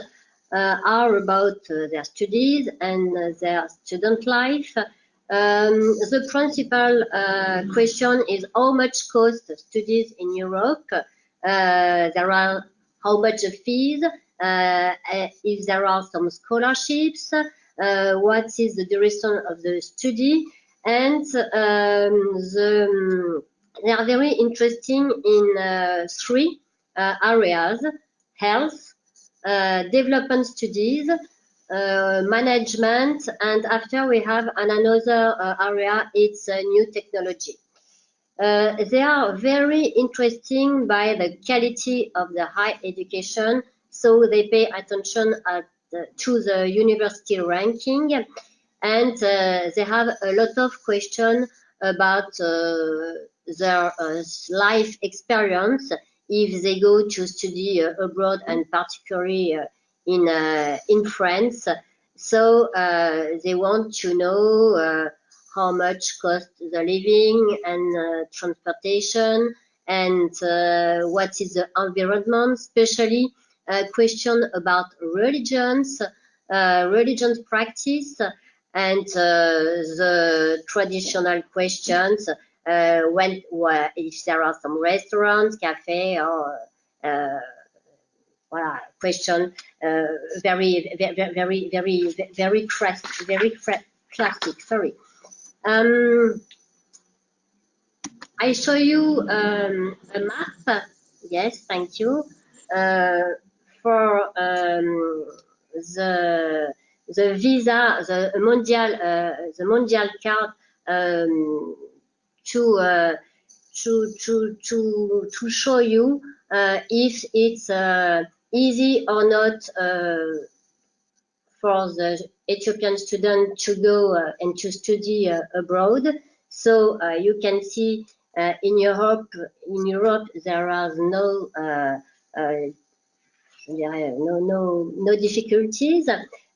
are about their studies and their student life. The principal question is how much cost studies in Europe. There are how much fees, if there are some scholarships, what is the duration of the study, and they are very interesting in 3 areas: health, development studies, management, and after we have another area, it's new technology. They are very interesting by the quality of the higher education, so they pay attention to the university ranking, and they have a lot of questions about their life experience if they go to study abroad, and particularly in France. So they want to know how much costs the living and transportation, and what is the environment, especially question about religions, religion practice, and the traditional questions, if there are some restaurants, cafe, or voilà, question very classic. Sorry. I show you a map. Yes, thank you. For the visa, the mondial card, to show you if it's easy or not for the Ethiopian student to go and to study abroad. So you can see in Europe there are no difficulties.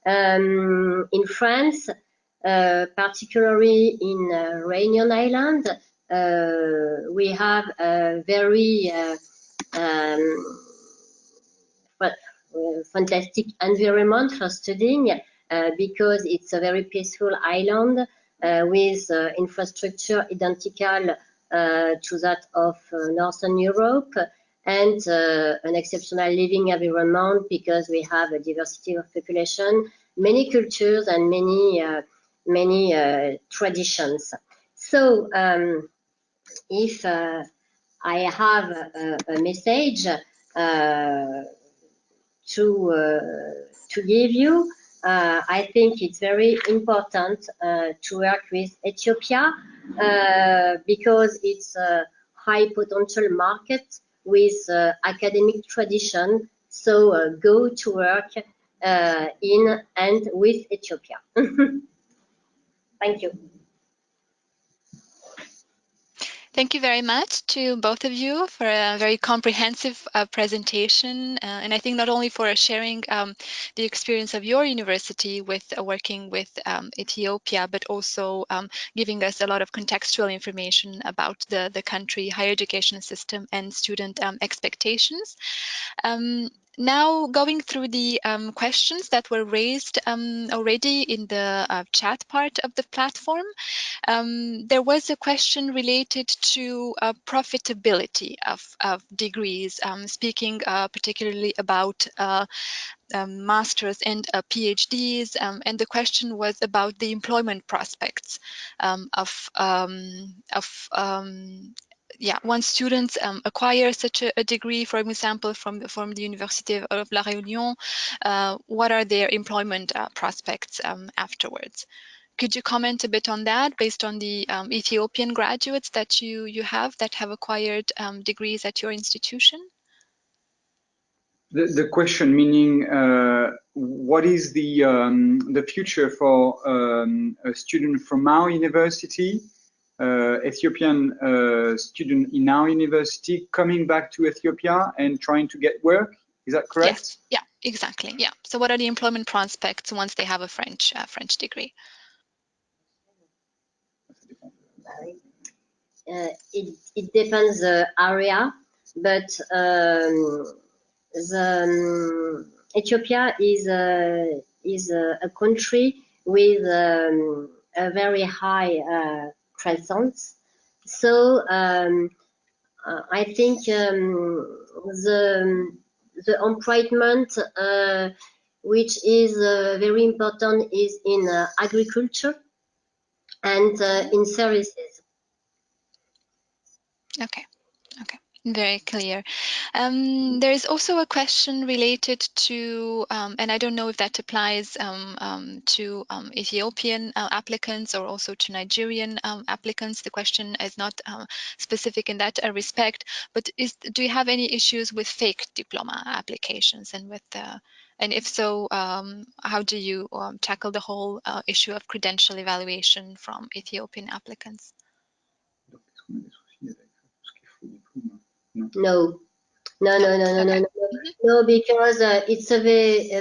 In France, particularly in Réunion Island, we have a very fantastic environment for studying, because it's a very peaceful island with infrastructure identical to that of Northern Europe, and an exceptional living environment, because we have a diversity of population, many cultures, and many traditions. So if I have a message to give you, I think it's very important to work with Ethiopia, because it's a high potential market with academic tradition. So go to work in and with Ethiopia. Thank you. Thank you very much to both of you for a very comprehensive presentation. And I think not only for sharing the experience of your university with working with Ethiopia, but also giving us a lot of contextual information about the country, higher education system, and student expectations. Now, going through the questions that were raised already in the chat part of the platform, there was a question related to profitability of degrees, speaking particularly about masters and PhDs, and the question was about the employment prospects once students acquire such a degree, for example, from the University of La Réunion, what are their employment prospects afterwards? Could you comment a bit on that based on the Ethiopian graduates that you have that have acquired degrees at your institution? The question meaning what is the future for a student from our university, Ethiopian student in our university coming back to Ethiopia and trying to get work? Is that correct? Yes. Yeah, exactly. Yeah. So what are the employment prospects once they have a French degree? It depends the area, but Ethiopia is a country with a very high presence. So I think the employment which is very important is in agriculture and in services. Okay. Very clear. There is also a question related to, and I don't know if that applies to Ethiopian applicants or also to Nigerian applicants. The question is not specific in that respect, but do you have any issues with fake diploma applications, and if so, how do you tackle the whole issue of credential evaluation from Ethiopian applicants? No, because it's a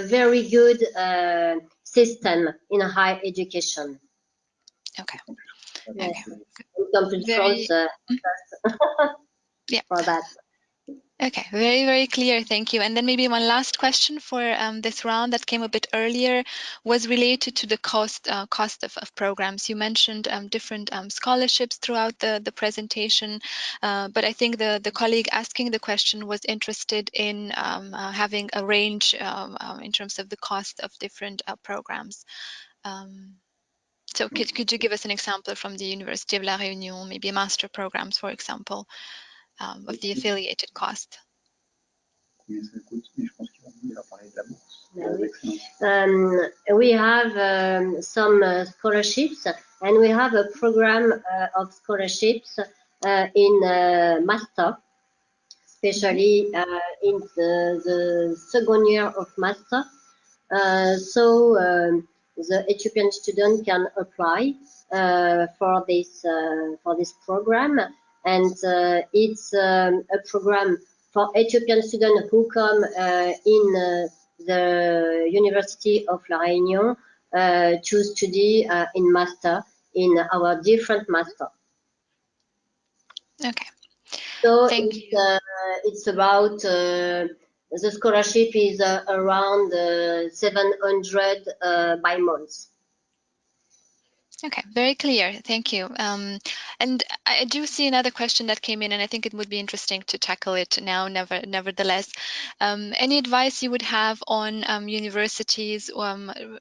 very good system in higher education. Okay. Yes. Very, yeah. For that. Okay, very, very clear. Thank you. And then maybe one last question for this round that came a bit earlier was related to the cost of programs. You mentioned different scholarships throughout the presentation, but I think the colleague asking the question was interested in having a range in terms of the cost of different programs. So could you give us an example from the University of La Réunion, maybe master programs, for example, of the affiliated cost? We have some scholarships, and we have a program of scholarships in master, especially in the second year of master. So the Ethiopian student can apply for this program, and it's a program for Ethiopian students who come in the University of La Réunion to study in master in our different master. Okay. So it's about the scholarship is around 700 by month. Okay, very clear. Thank you. And I do see another question that came in, and I think it would be interesting to tackle it now, nevertheless. Any advice you would have on universities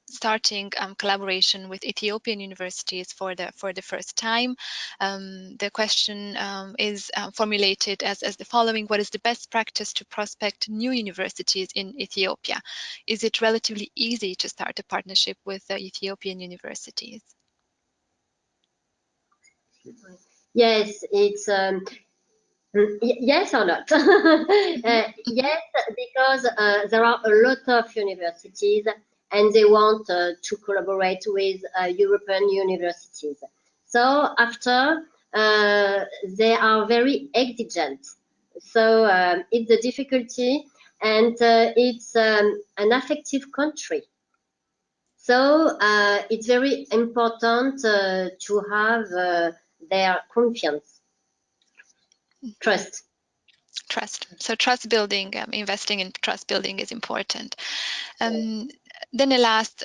starting collaboration with Ethiopian universities for the first time? The question is formulated as the following: what is the best practice to prospect new universities in Ethiopia? Is it relatively easy to start a partnership with Ethiopian universities? Yes, it's yes or not? Yes, because there are a lot of universities and they want to collaborate with European universities. So after they are very exigent. So it's a difficulty, and it's an affective country. So it's very important to have their confiance, trust. Trust. So trust building, investing in trust building is important. Then the last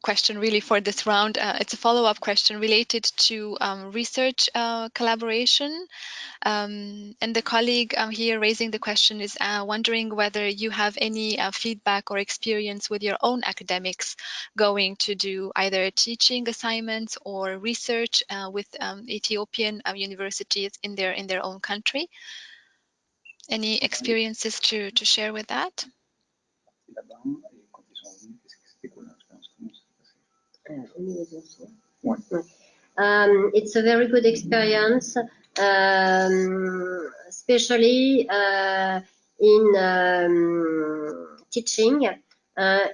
question really for this round, it's a follow-up question related to research collaboration. And the colleague here raising the question is wondering whether you have any feedback or experience with your own academics going to do either teaching assignments or research with Ethiopian universities in their own country. Any experiences to share with that? It's a very good experience, especially in teaching.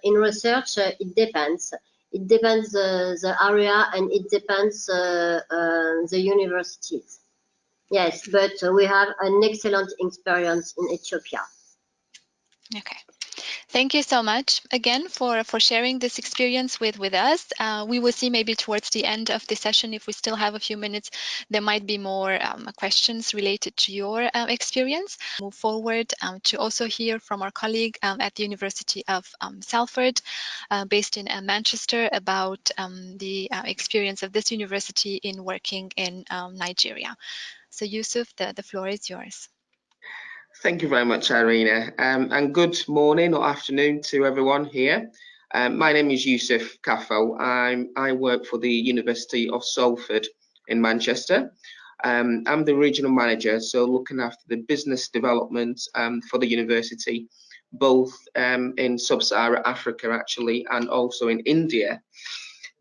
In research, it depends. It depends the area, and it depends the universities. Yes, but we have an excellent experience in Ethiopia. Okay. Thank you so much again for sharing this experience with us. We will see maybe towards the end of the session, if we still have a few minutes, there might be more questions related to your experience. Move forward to also hear from our colleague at the University of Salford, based in Manchester, about the experience of this university in working in Nigeria. So Yusuf, the floor is yours. Thank you very much, Irina, and good morning or afternoon to everyone here. My name is Yusuf Kafo. I work for the University of Salford in Manchester. I'm the regional manager, so looking after the business development for the university, both in sub-Saharan Africa actually, and also in India.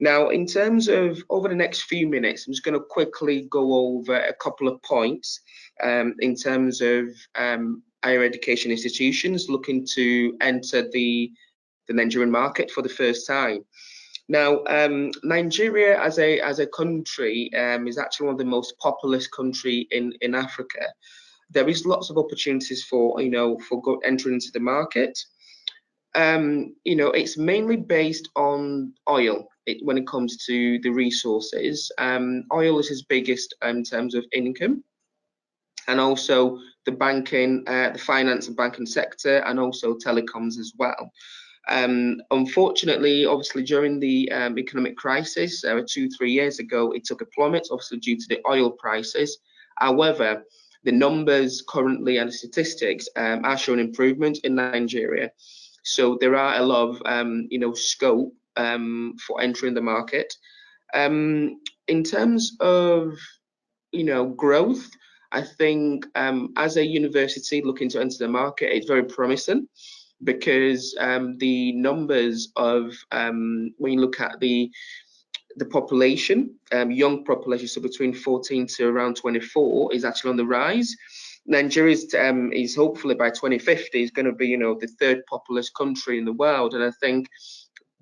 Now, in terms of over the next few minutes, I'm just going to quickly go over a couple of points in terms of higher education institutions looking to enter the Nigerian market for the first time. Now, Nigeria as a country is actually one of the most populous country in Africa. There is lots of opportunities for entering into the market. It's mainly based on oil when it comes to the resources. Oil is its biggest in terms of income, and also the banking, the finance and banking sector, and also telecoms as well. Unfortunately, obviously, during the economic crisis 2-3 years ago, it took a plummet, obviously due to the oil prices. However, the numbers currently and the statistics are showing improvement in Nigeria. So there are a lot of scope for entering the market. In terms of growth, I think as a university looking to enter the market, it's very promising, because the numbers of when you look at the population, young population, so between 14 to around 24, is actually on the rise. Nigeria is hopefully by 2050 is going to be the third populous country in the world, and I think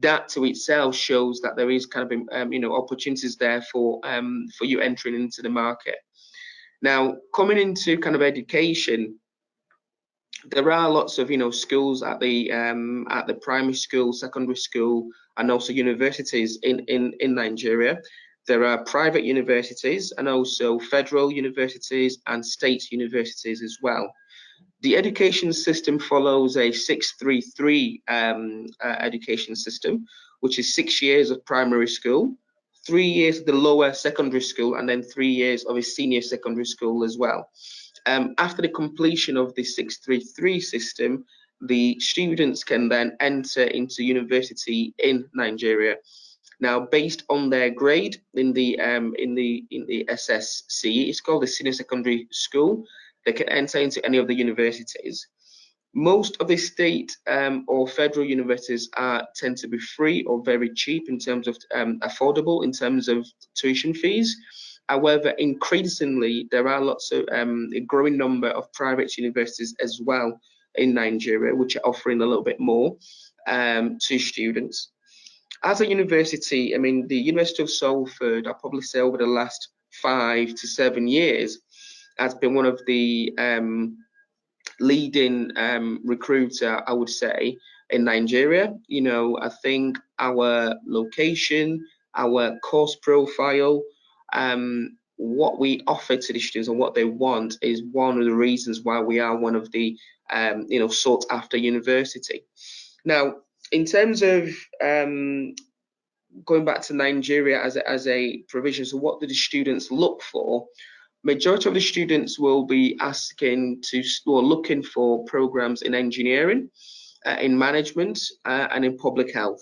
that to itself shows that there is kind of opportunities there for you entering into the market. Now, coming into kind of education, there are lots of schools at the primary school, secondary school, and also universities in Nigeria. There are private universities and also federal universities and state universities as well. The education system follows a 6-3-3 education system, which is 6 years of primary school, 3 years of the lower secondary school, and then 3 years of a senior secondary school as well. After the completion of the 6-3-3 system, the students can then enter into university in Nigeria. Now, based on their grade in the SSC, it's called the senior secondary school, they can enter into any of the universities. Most of the state or federal universities tend to be free or very cheap in terms of affordable in terms of tuition fees. However, increasingly, there are lots of a growing number of private universities as well in Nigeria, which are offering a little bit more to students. As a university, I mean, the University of Salford, I'll probably say over the last 5 to 7 years has been one of the leading recruiter, I would say, in Nigeria. You know, I think our location, our course profile, what we offer to the students and what they want is one of the reasons why we are one of the you know, sought after university. Now, in terms of going back to Nigeria as a provision, so what do the students look for? Majority of the students will be asking to, or looking for programs in engineering, in management, and in public health.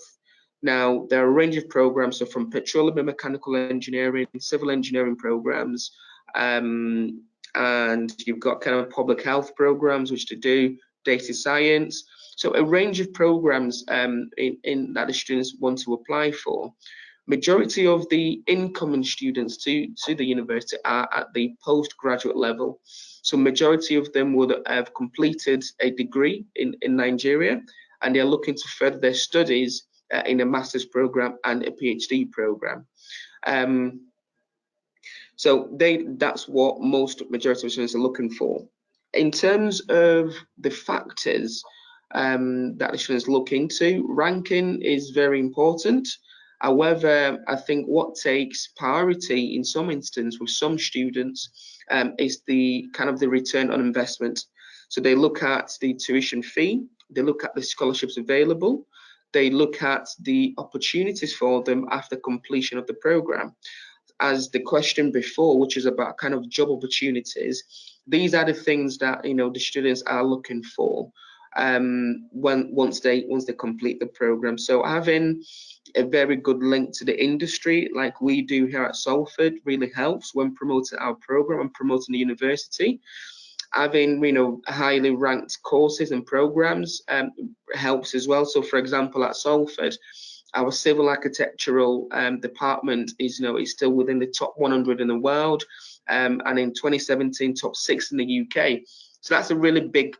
Now, there are a range of programs, so from petroleum and mechanical engineering, civil engineering programs, and you've got kind of public health programs, which to do data science. So a range of programs in that the students want to apply for. Majority of the incoming students to the university are at the postgraduate level. So majority of them would have completed a degree in Nigeria, and they're looking to further their studies in a master's program and a PhD program. So that's what majority of students are looking for. In terms of the factors that the students look into, ranking is very important. However, I think what takes priority in some instances with some students is the kind of the return on investment. So they look at the tuition fee, they look at the scholarships available, they look at the opportunities for them after completion of the program. As the question before, which is about kind of job opportunities, these are the things that, you know, the students are looking for once they complete the program. So having a very good link to the industry like we do here at Salford really helps when promoting our program and promoting the university. Having, you know, highly ranked courses and programs helps as well. So for example, at Salford, our civil architectural department is, you know, is still within the top 100 in the world, and in 2017 top 6 in the UK. So that's a really big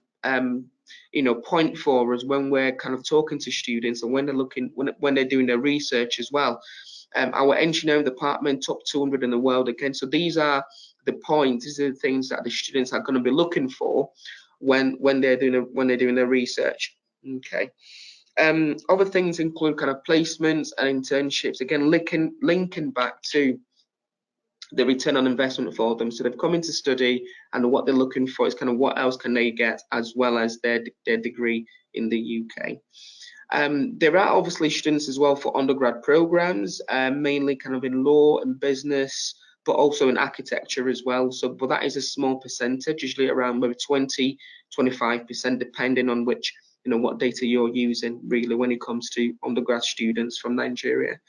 you know, point for us when we're kind of talking to students and when they're looking, when they're doing their research as well. Our engineering department, top 200 in the world again. So these are the points, these are the things that the students are going to be looking for when they're doing their research. Okay. Other things include kind of placements and internships. Again, linking back to the return on investment for them. So they've come in to study, and what they're looking for is kind of what else can they get as well as their degree in the UK. There are obviously students as well for undergrad programs, mainly kind of in law and business, but also in architecture as well. So, but that is a small percentage, usually around maybe 20–25%, depending on which, you know, what data you're using really when it comes to undergrad students from Nigeria.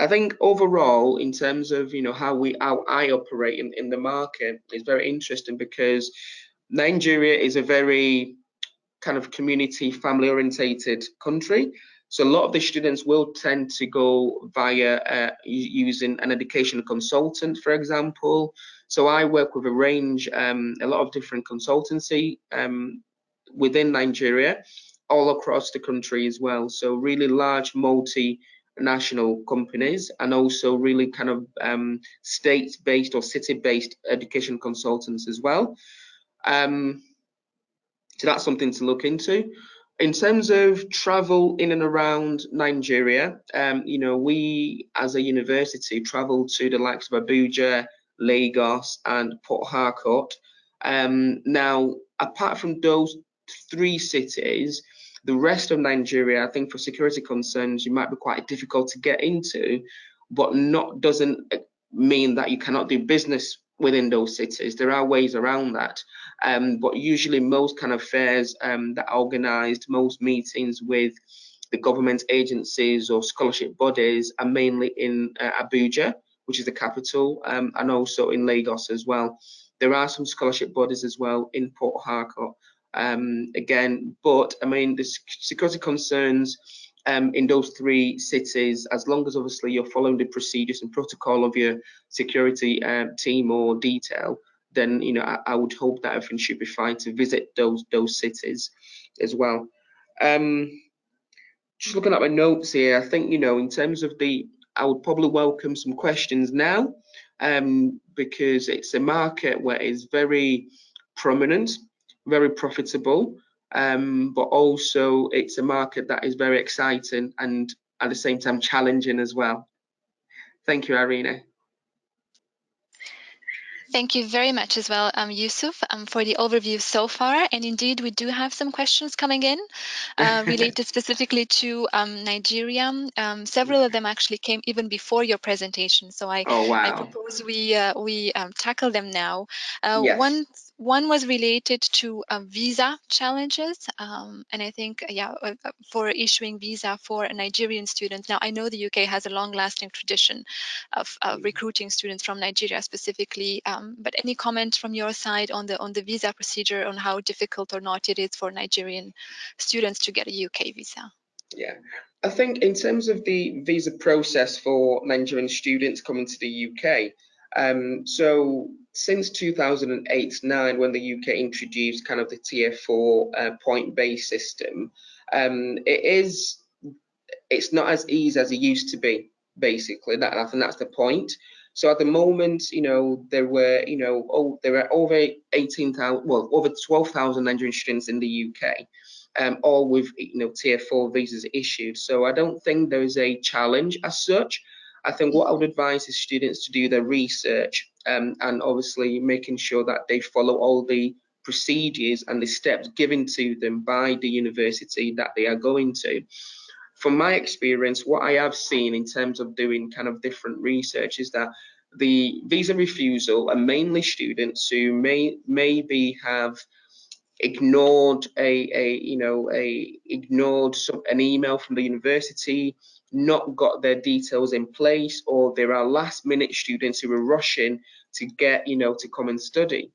I think overall, in terms of, you know, how I operate in the market, is very interesting because Nigeria is a very kind of community, family orientated country. So a lot of the students will tend to go via using an education consultant, for example. So I work with a range, a lot of different consultancy within Nigeria, all across the country as well. So really large multinational companies, and also really kind of state-based or city-based education consultants as well. So that's something to look into. In terms of travel in and around Nigeria, you know, we as a university travel to the likes of Abuja, Lagos, and Port Harcourt. Now, apart from those 3 cities, the rest of Nigeria, I think for security concerns, you might be quite difficult to get into, but doesn't mean that you cannot do business within those cities. There are ways around that. But usually most kind of fairs that are organised, most meetings with the government agencies or scholarship bodies are mainly in Abuja, which is the capital, and also in Lagos as well. There are some scholarship bodies as well in Port Harcourt. Again, but I mean, the security concerns in those 3 cities, as long as obviously you're following the procedures and protocol of your security team or detail, then, you know, I would hope that everything should be fine to visit those cities as well. Just looking at my notes here, I think, you know, in terms of I would probably welcome some questions now. because it's a market where it's very prominent, very profitable, but also it's a market that is very exciting and at the same time challenging as well. Thank you, Irina. Thank you very much as well, Yusuf, for the overview so far. And indeed, we do have some questions coming in related specifically to Nigeria. Several of them actually came even before your presentation, so I propose we tackle them now. Yes. One was related to visa challenges, and I think, for issuing visa for Nigerian students. Now, I know the UK has a long-lasting tradition of recruiting students from Nigeria specifically, but any comment from your side on the visa procedure, on how difficult or not it is for Nigerian students to get a UK visa? Yeah, I think in terms of the visa process for Nigerian students coming to the UK, so since 2008-9, when the UK introduced kind of the Tier 4 point-based system, it's not as easy as it used to be. Basically, I think that's the point. So at the moment, there were over 18,000, well, over 12,000 Nigerian students in the UK. All with Tier 4 visas issued. So I don't think there is a challenge as such. I think what I would advise is students to do their research and obviously making sure that they follow all the procedures and the steps given to them by the university that they are going to. From my experience, what I have seen in terms of doing kind of different research is that the visa refusal are mainly students who maybe have ignored an email from the university, not got their details in place, or there are last-minute students who are rushing to get to come and study.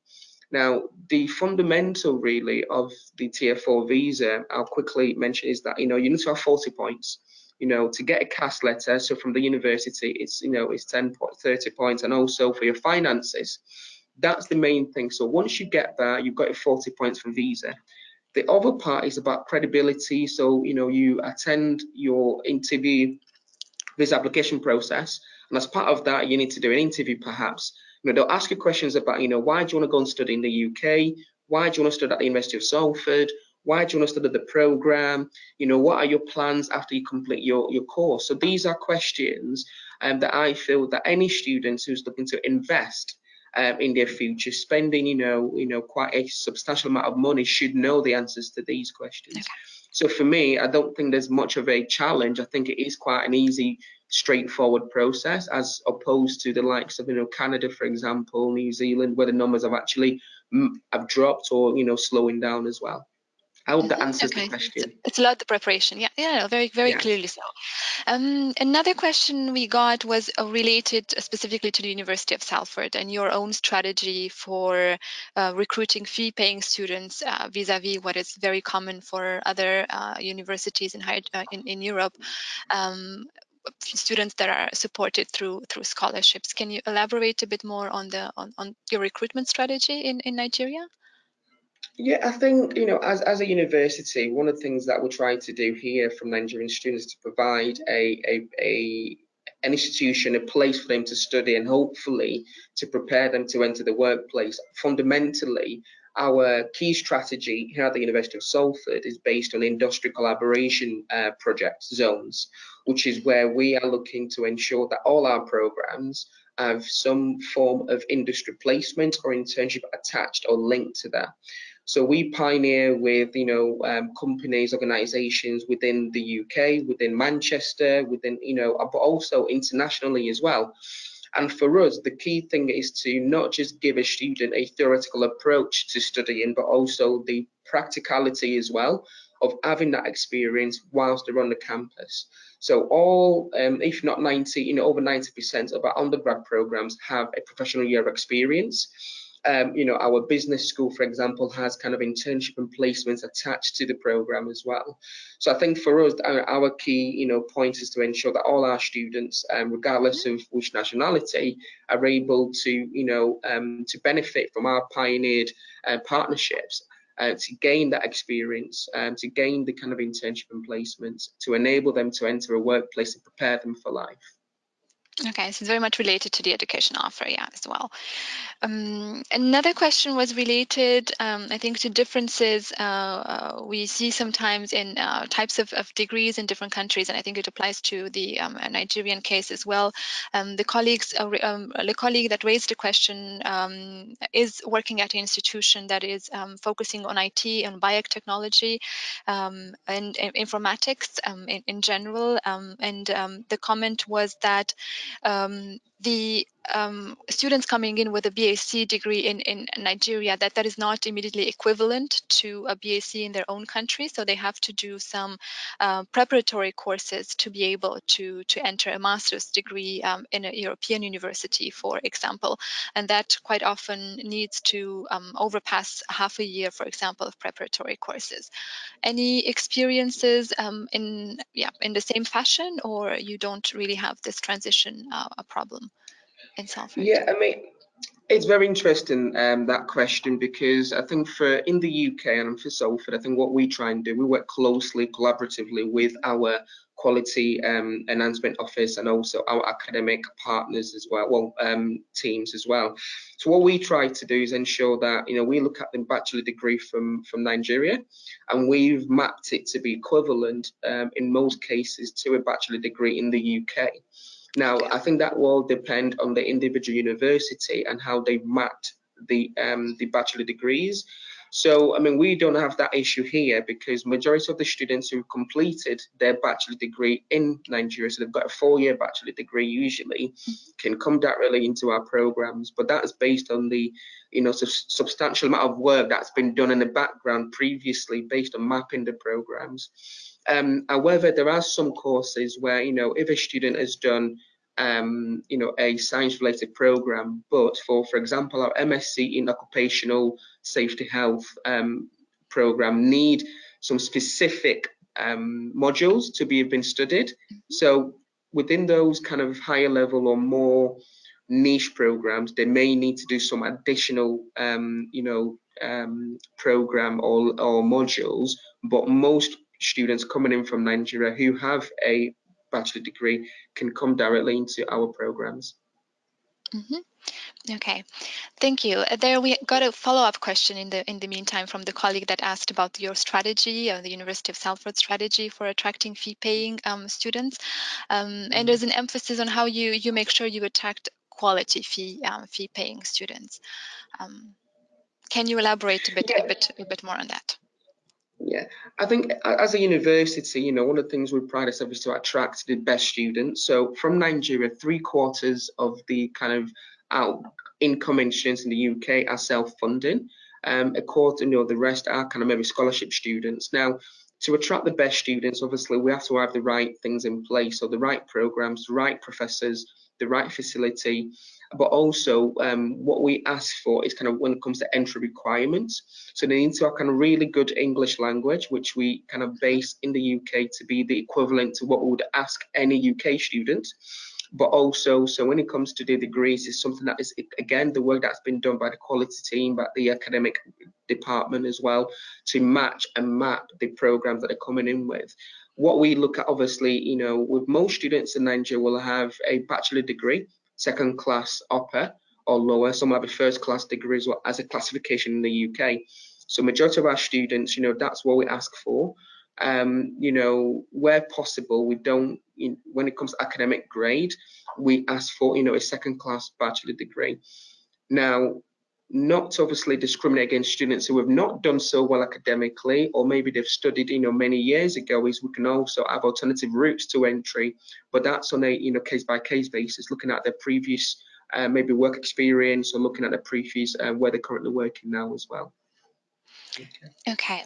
Now, the fundamental really of the Tier 4 visa, I'll quickly mention, is that you need to have 40 points. To get a CAS letter, so from the university, it's 30 points, and also for your finances. That's the main thing. So once you get that, you've got your 40 points for visa. The other part is about credibility. So, you attend your interview, this application process, and as part of that, you need to do an interview perhaps. They'll ask you questions about, why do you want to go and study in the UK? Why do you want to study at the University of Salford? Why do you want to study the program? What are your plans after you complete your course? So these are questions that I feel that any student who's looking to invest in their future, spending quite a substantial amount of money, should know the answers to these questions. So for me, I don't think there's much of a challenge. I think it is quite an easy, straightforward process, as opposed to the likes of Canada, for example, New Zealand, where the numbers have actually have dropped or slowing down as well. I hope that answers the question. It's a lot of preparation. Yeah, very clearly so. Another question we got was related specifically to the University of Salford and your own strategy for recruiting fee-paying students vis-a-vis what is very common for other universities in Europe. Students that are supported through scholarships. Can you elaborate a bit more on your recruitment strategy in Nigeria? Yeah, I think, as a university, one of the things that we're trying to do here from Nigerian students is to provide an institution, a place for them to study, and hopefully to prepare them to enter the workplace. Fundamentally, our key strategy here at the University of Salford is based on industry collaboration project zones, which is where we are looking to ensure that all our programs have some form of industry placement or internship attached or linked to that. So we pioneer with, companies, organizations within the UK, within Manchester, within, but also internationally as well. And for us, the key thing is to not just give a student a theoretical approach to studying, but also the practicality as well of having that experience whilst they're on the campus. So all, if not 90, over 90% of our undergrad programs have a professional year of experience. Our business school, for example, has kind of internship and placements attached to the program as well. So I think for us, our key, point is to ensure that all our students, regardless of which nationality, are able to, to benefit from our pioneered partnerships. To gain that experience, to gain the kind of internship and placements, to enable them to enter a workplace and prepare them for life. Okay, so it's very much related to the education offer, yeah, as well. Another question was related, I think, to differences we see sometimes in types of degrees in different countries, and I think it applies to the Nigerian case as well. The colleague that raised the question is working at an institution that is focusing on IT and biotechnology and informatics in general, and the comment was that the students coming in with a BAc degree in Nigeria, that is not immediately equivalent to a BAc in their own country. So they have to do some preparatory courses to be able to enter a master's degree in a European university, for example. And that quite often needs to overpass half a year, for example, of preparatory courses. Any experiences in the same fashion, or you don't really have this transition a problem in Salford? Yeah, I mean, it's very interesting, that question, because I think in the UK and for Salford, I think what we try and do, we work closely, collaboratively with our quality enhancement office and also our academic partners as well, teams as well. So what we try to do is ensure that, we look at the bachelor degree from Nigeria, and we've mapped it to be equivalent in most cases to a bachelor degree in the UK. Now, I think that will depend on the individual university and how they mapped the bachelor degrees. So, I mean, we don't have that issue here because majority of the students who completed their bachelor degree in Nigeria, so they've got a 4-year bachelor degree usually, can come directly into our programs. But that is based on the, substantial amount of work that's been done in the background previously based on mapping the programs. However, there are some courses where, if a student has done, a science-related program, but for example, our MSc in Occupational Safety Health program need some specific modules to be been studied. So within those kind of higher level or more niche programs, they may need to do some additional, program or modules, but most students coming in from Nigeria who have a bachelor degree can come directly into our programs. Okay, thank you. There we got a follow-up question in the meantime from the colleague that asked about your strategy, the University of Salford strategy for attracting fee-paying students, and there's an emphasis on how you make sure you attract quality fee-paying students. Can you elaborate a bit more on that? Yeah, I think as a university, one of the things we pride ourselves is to attract the best students. So from Nigeria, 3/4 of the kind of incoming students in the UK are self-funding. A quarter, the rest are kind of maybe scholarship students. Now, to attract the best students, obviously, we have to have the right things in place. So the right programs, the right professors, the right facility, but also what we ask for is kind of when it comes to entry requirements. So they need to have kind of really good English language, which we kind of base in the UK to be the equivalent to what we would ask any UK student. But also, so when it comes to the degrees, it's something that is, again, the work that's been done by the quality team, by the academic department as well, to match and map the programs that they're coming in with. What we look at, obviously, with most students in Nigeria will have a bachelor degree, second class upper or lower. Some have a first class degree as well as a classification in the UK. So majority of our students, that's what we ask for. Where possible, we don't, when it comes to academic grade, we ask for, a second class bachelor degree. Now, not to obviously discriminate against students who have not done so well academically, or maybe they've studied, many years ago, is we can also have alternative routes to entry, but that's on a, case by case basis, looking at their previous maybe work experience or looking at their previous where they're currently working now as well. Okay.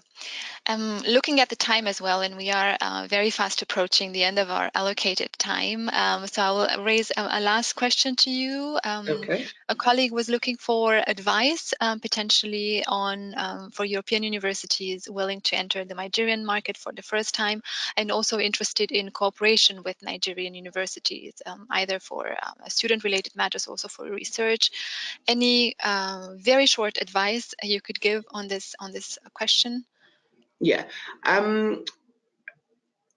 Looking at the time as well, and we are very fast approaching the end of our allocated time. So I will raise a last question to you. Okay. A colleague was looking for advice potentially on for European universities willing to enter the Nigerian market for the first time, and also interested in cooperation with Nigerian universities, either for student-related matters, also for research. Any very short advice you could give on this question? Yeah,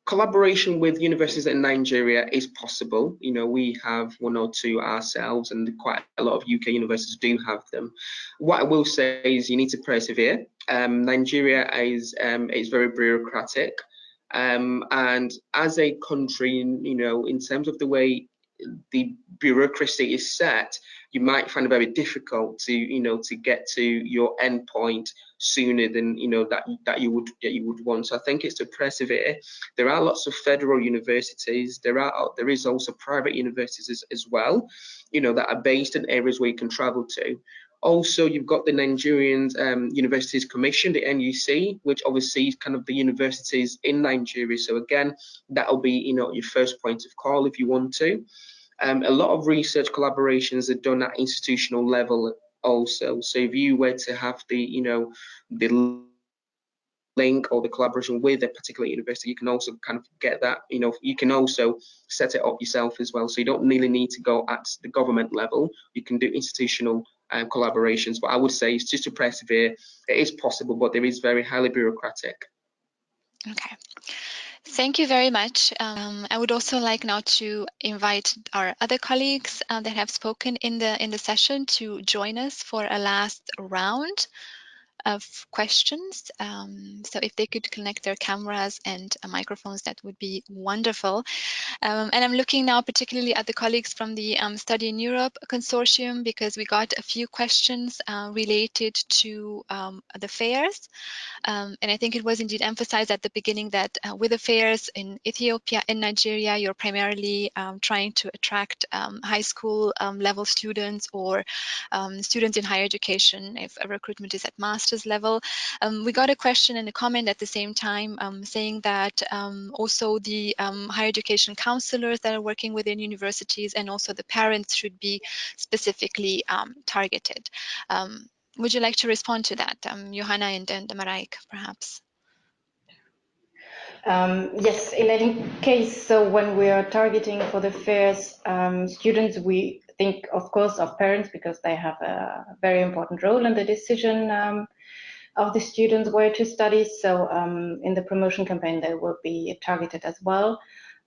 Collaboration with universities in Nigeria is possible. You know, we have one or two ourselves, and quite a lot of UK universities do have them. What I will say is you need to persevere. Nigeria is very bureaucratic, and as a country, you know, in terms of the way the bureaucracy is set, you might find it very difficult to, you know, to get to your end point sooner than, you know, that you would want. So I think it's to persevere. There are lots of federal universities. There is also private universities as well, you know, that are based in areas where you can travel to. Also, you've got the Nigerian Universities Commission, the NUC, which oversees kind of the universities in Nigeria. So again, that'll be, you know, your first point of call if you want to. A lot of research collaborations are done at institutional level also. So if you were to have the, you know, the link or the collaboration with a particular university, you can also kind of get that, you know, you can also set it up yourself as well. So you don't really need to go at the government level. You can do institutional collaborations, but I would say it's just to persevere. It is possible, but there is very highly bureaucratic. Okay. Thank you very much. I would also like now to invite our other colleagues that have spoken in the session to join us for a last round of questions. So if they could connect their cameras and microphones, that would be wonderful. And I'm looking now particularly at the colleagues from the Study in Europe consortium, because we got a few questions related to the fairs. And I think it was indeed emphasized at the beginning that with the fairs in Ethiopia and Nigeria, you're primarily trying to attract high school level students or students in higher education if a recruitment is at master's level. We got a question and a comment at the same time saying that also the higher education counselors that are working within universities and also the parents should be specifically targeted. Would you like to respond to that, Johanna and Marijke, perhaps? Yes, in any case, so when we are targeting for the fairs students, we think, of course, of parents, because they have a very important role in the decision of the students where to study. So in the promotion campaign, they will be targeted as well.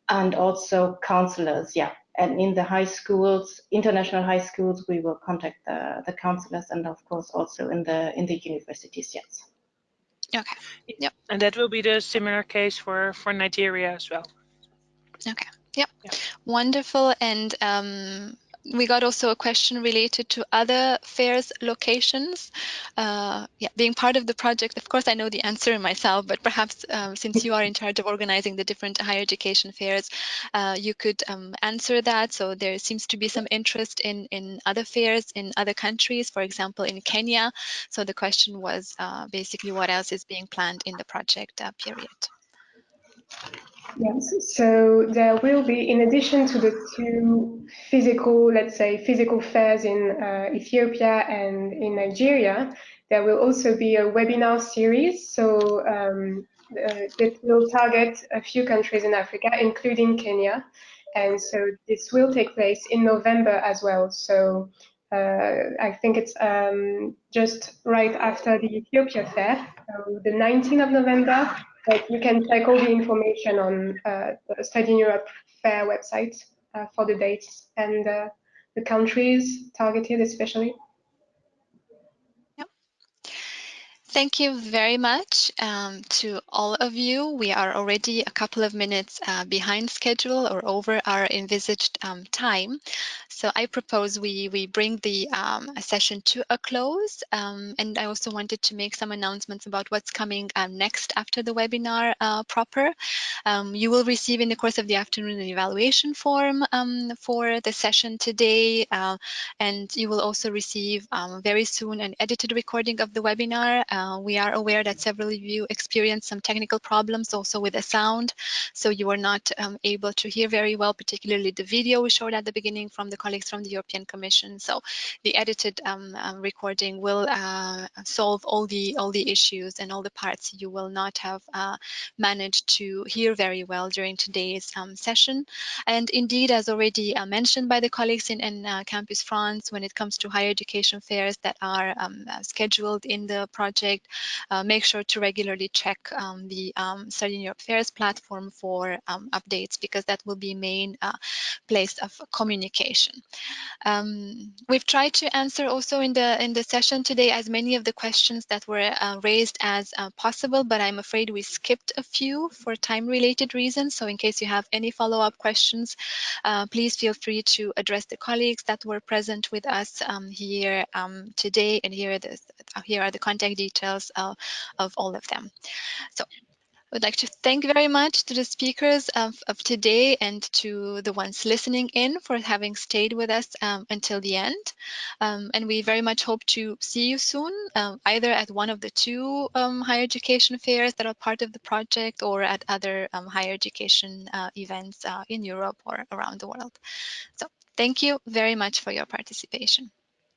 And also counselors, yeah. And in the high schools, international high schools, we will contact the counselors, and of course also in the universities, yes. Okay. Yep. And that will be the similar case for Nigeria as well. Okay. Yep. Wonderful. And we got also a question related to other fairs locations. Yeah, being part of the project, of course, I know the answer myself, but perhaps since you are in charge of organizing the different higher education fairs, you could answer that. So there seems to be some interest in other fairs in other countries, for example, in Kenya. So the question was basically what else is being planned in the project period. Yes, so there will be, in addition to the two physical, let's say, physical fairs in Ethiopia and in Nigeria, there will also be a webinar series. So that will target a few countries in Africa, including Kenya. And so this will take place in November as well. So I think it's just right after the Ethiopia fair, so the 19th of November. But you can check all the information on the Study in Europe Fair website for the dates and the countries targeted especially. Thank you very much to all of you. We are already a couple of minutes behind schedule or over our envisaged time. So I propose we bring the session to a close. And I also wanted to make some announcements about what's coming next after the webinar proper. You will receive in the course of the afternoon an evaluation form for the session today. And you will also receive very soon an edited recording of the webinar. We are aware that several of you experienced some technical problems also with the sound, so you were not able to hear very well, particularly the video we showed at the beginning from the colleagues from the European Commission. So the edited recording will solve all the issues and all the parts you will not have managed to hear very well during today's session. And indeed, as already mentioned by the colleagues in Campus France, when it comes to higher education fairs that are scheduled in the project, project, make sure to regularly check the Study in Europe Fairs platform for updates, because that will be main place of communication. We've tried to answer also in the session today as many of the questions that were raised as possible, but I'm afraid we skipped a few for time-related reasons. So in case you have any follow-up questions, please feel free to address the colleagues that were present with us here today, and here are the contact details of all of them. So I would like to thank very much to the speakers of today and to the ones listening in for having stayed with us until the end. And we very much hope to see you soon, either at one of the two higher education fairs that are part of the project, or at other higher education events in Europe or around the world. So thank you very much for your participation.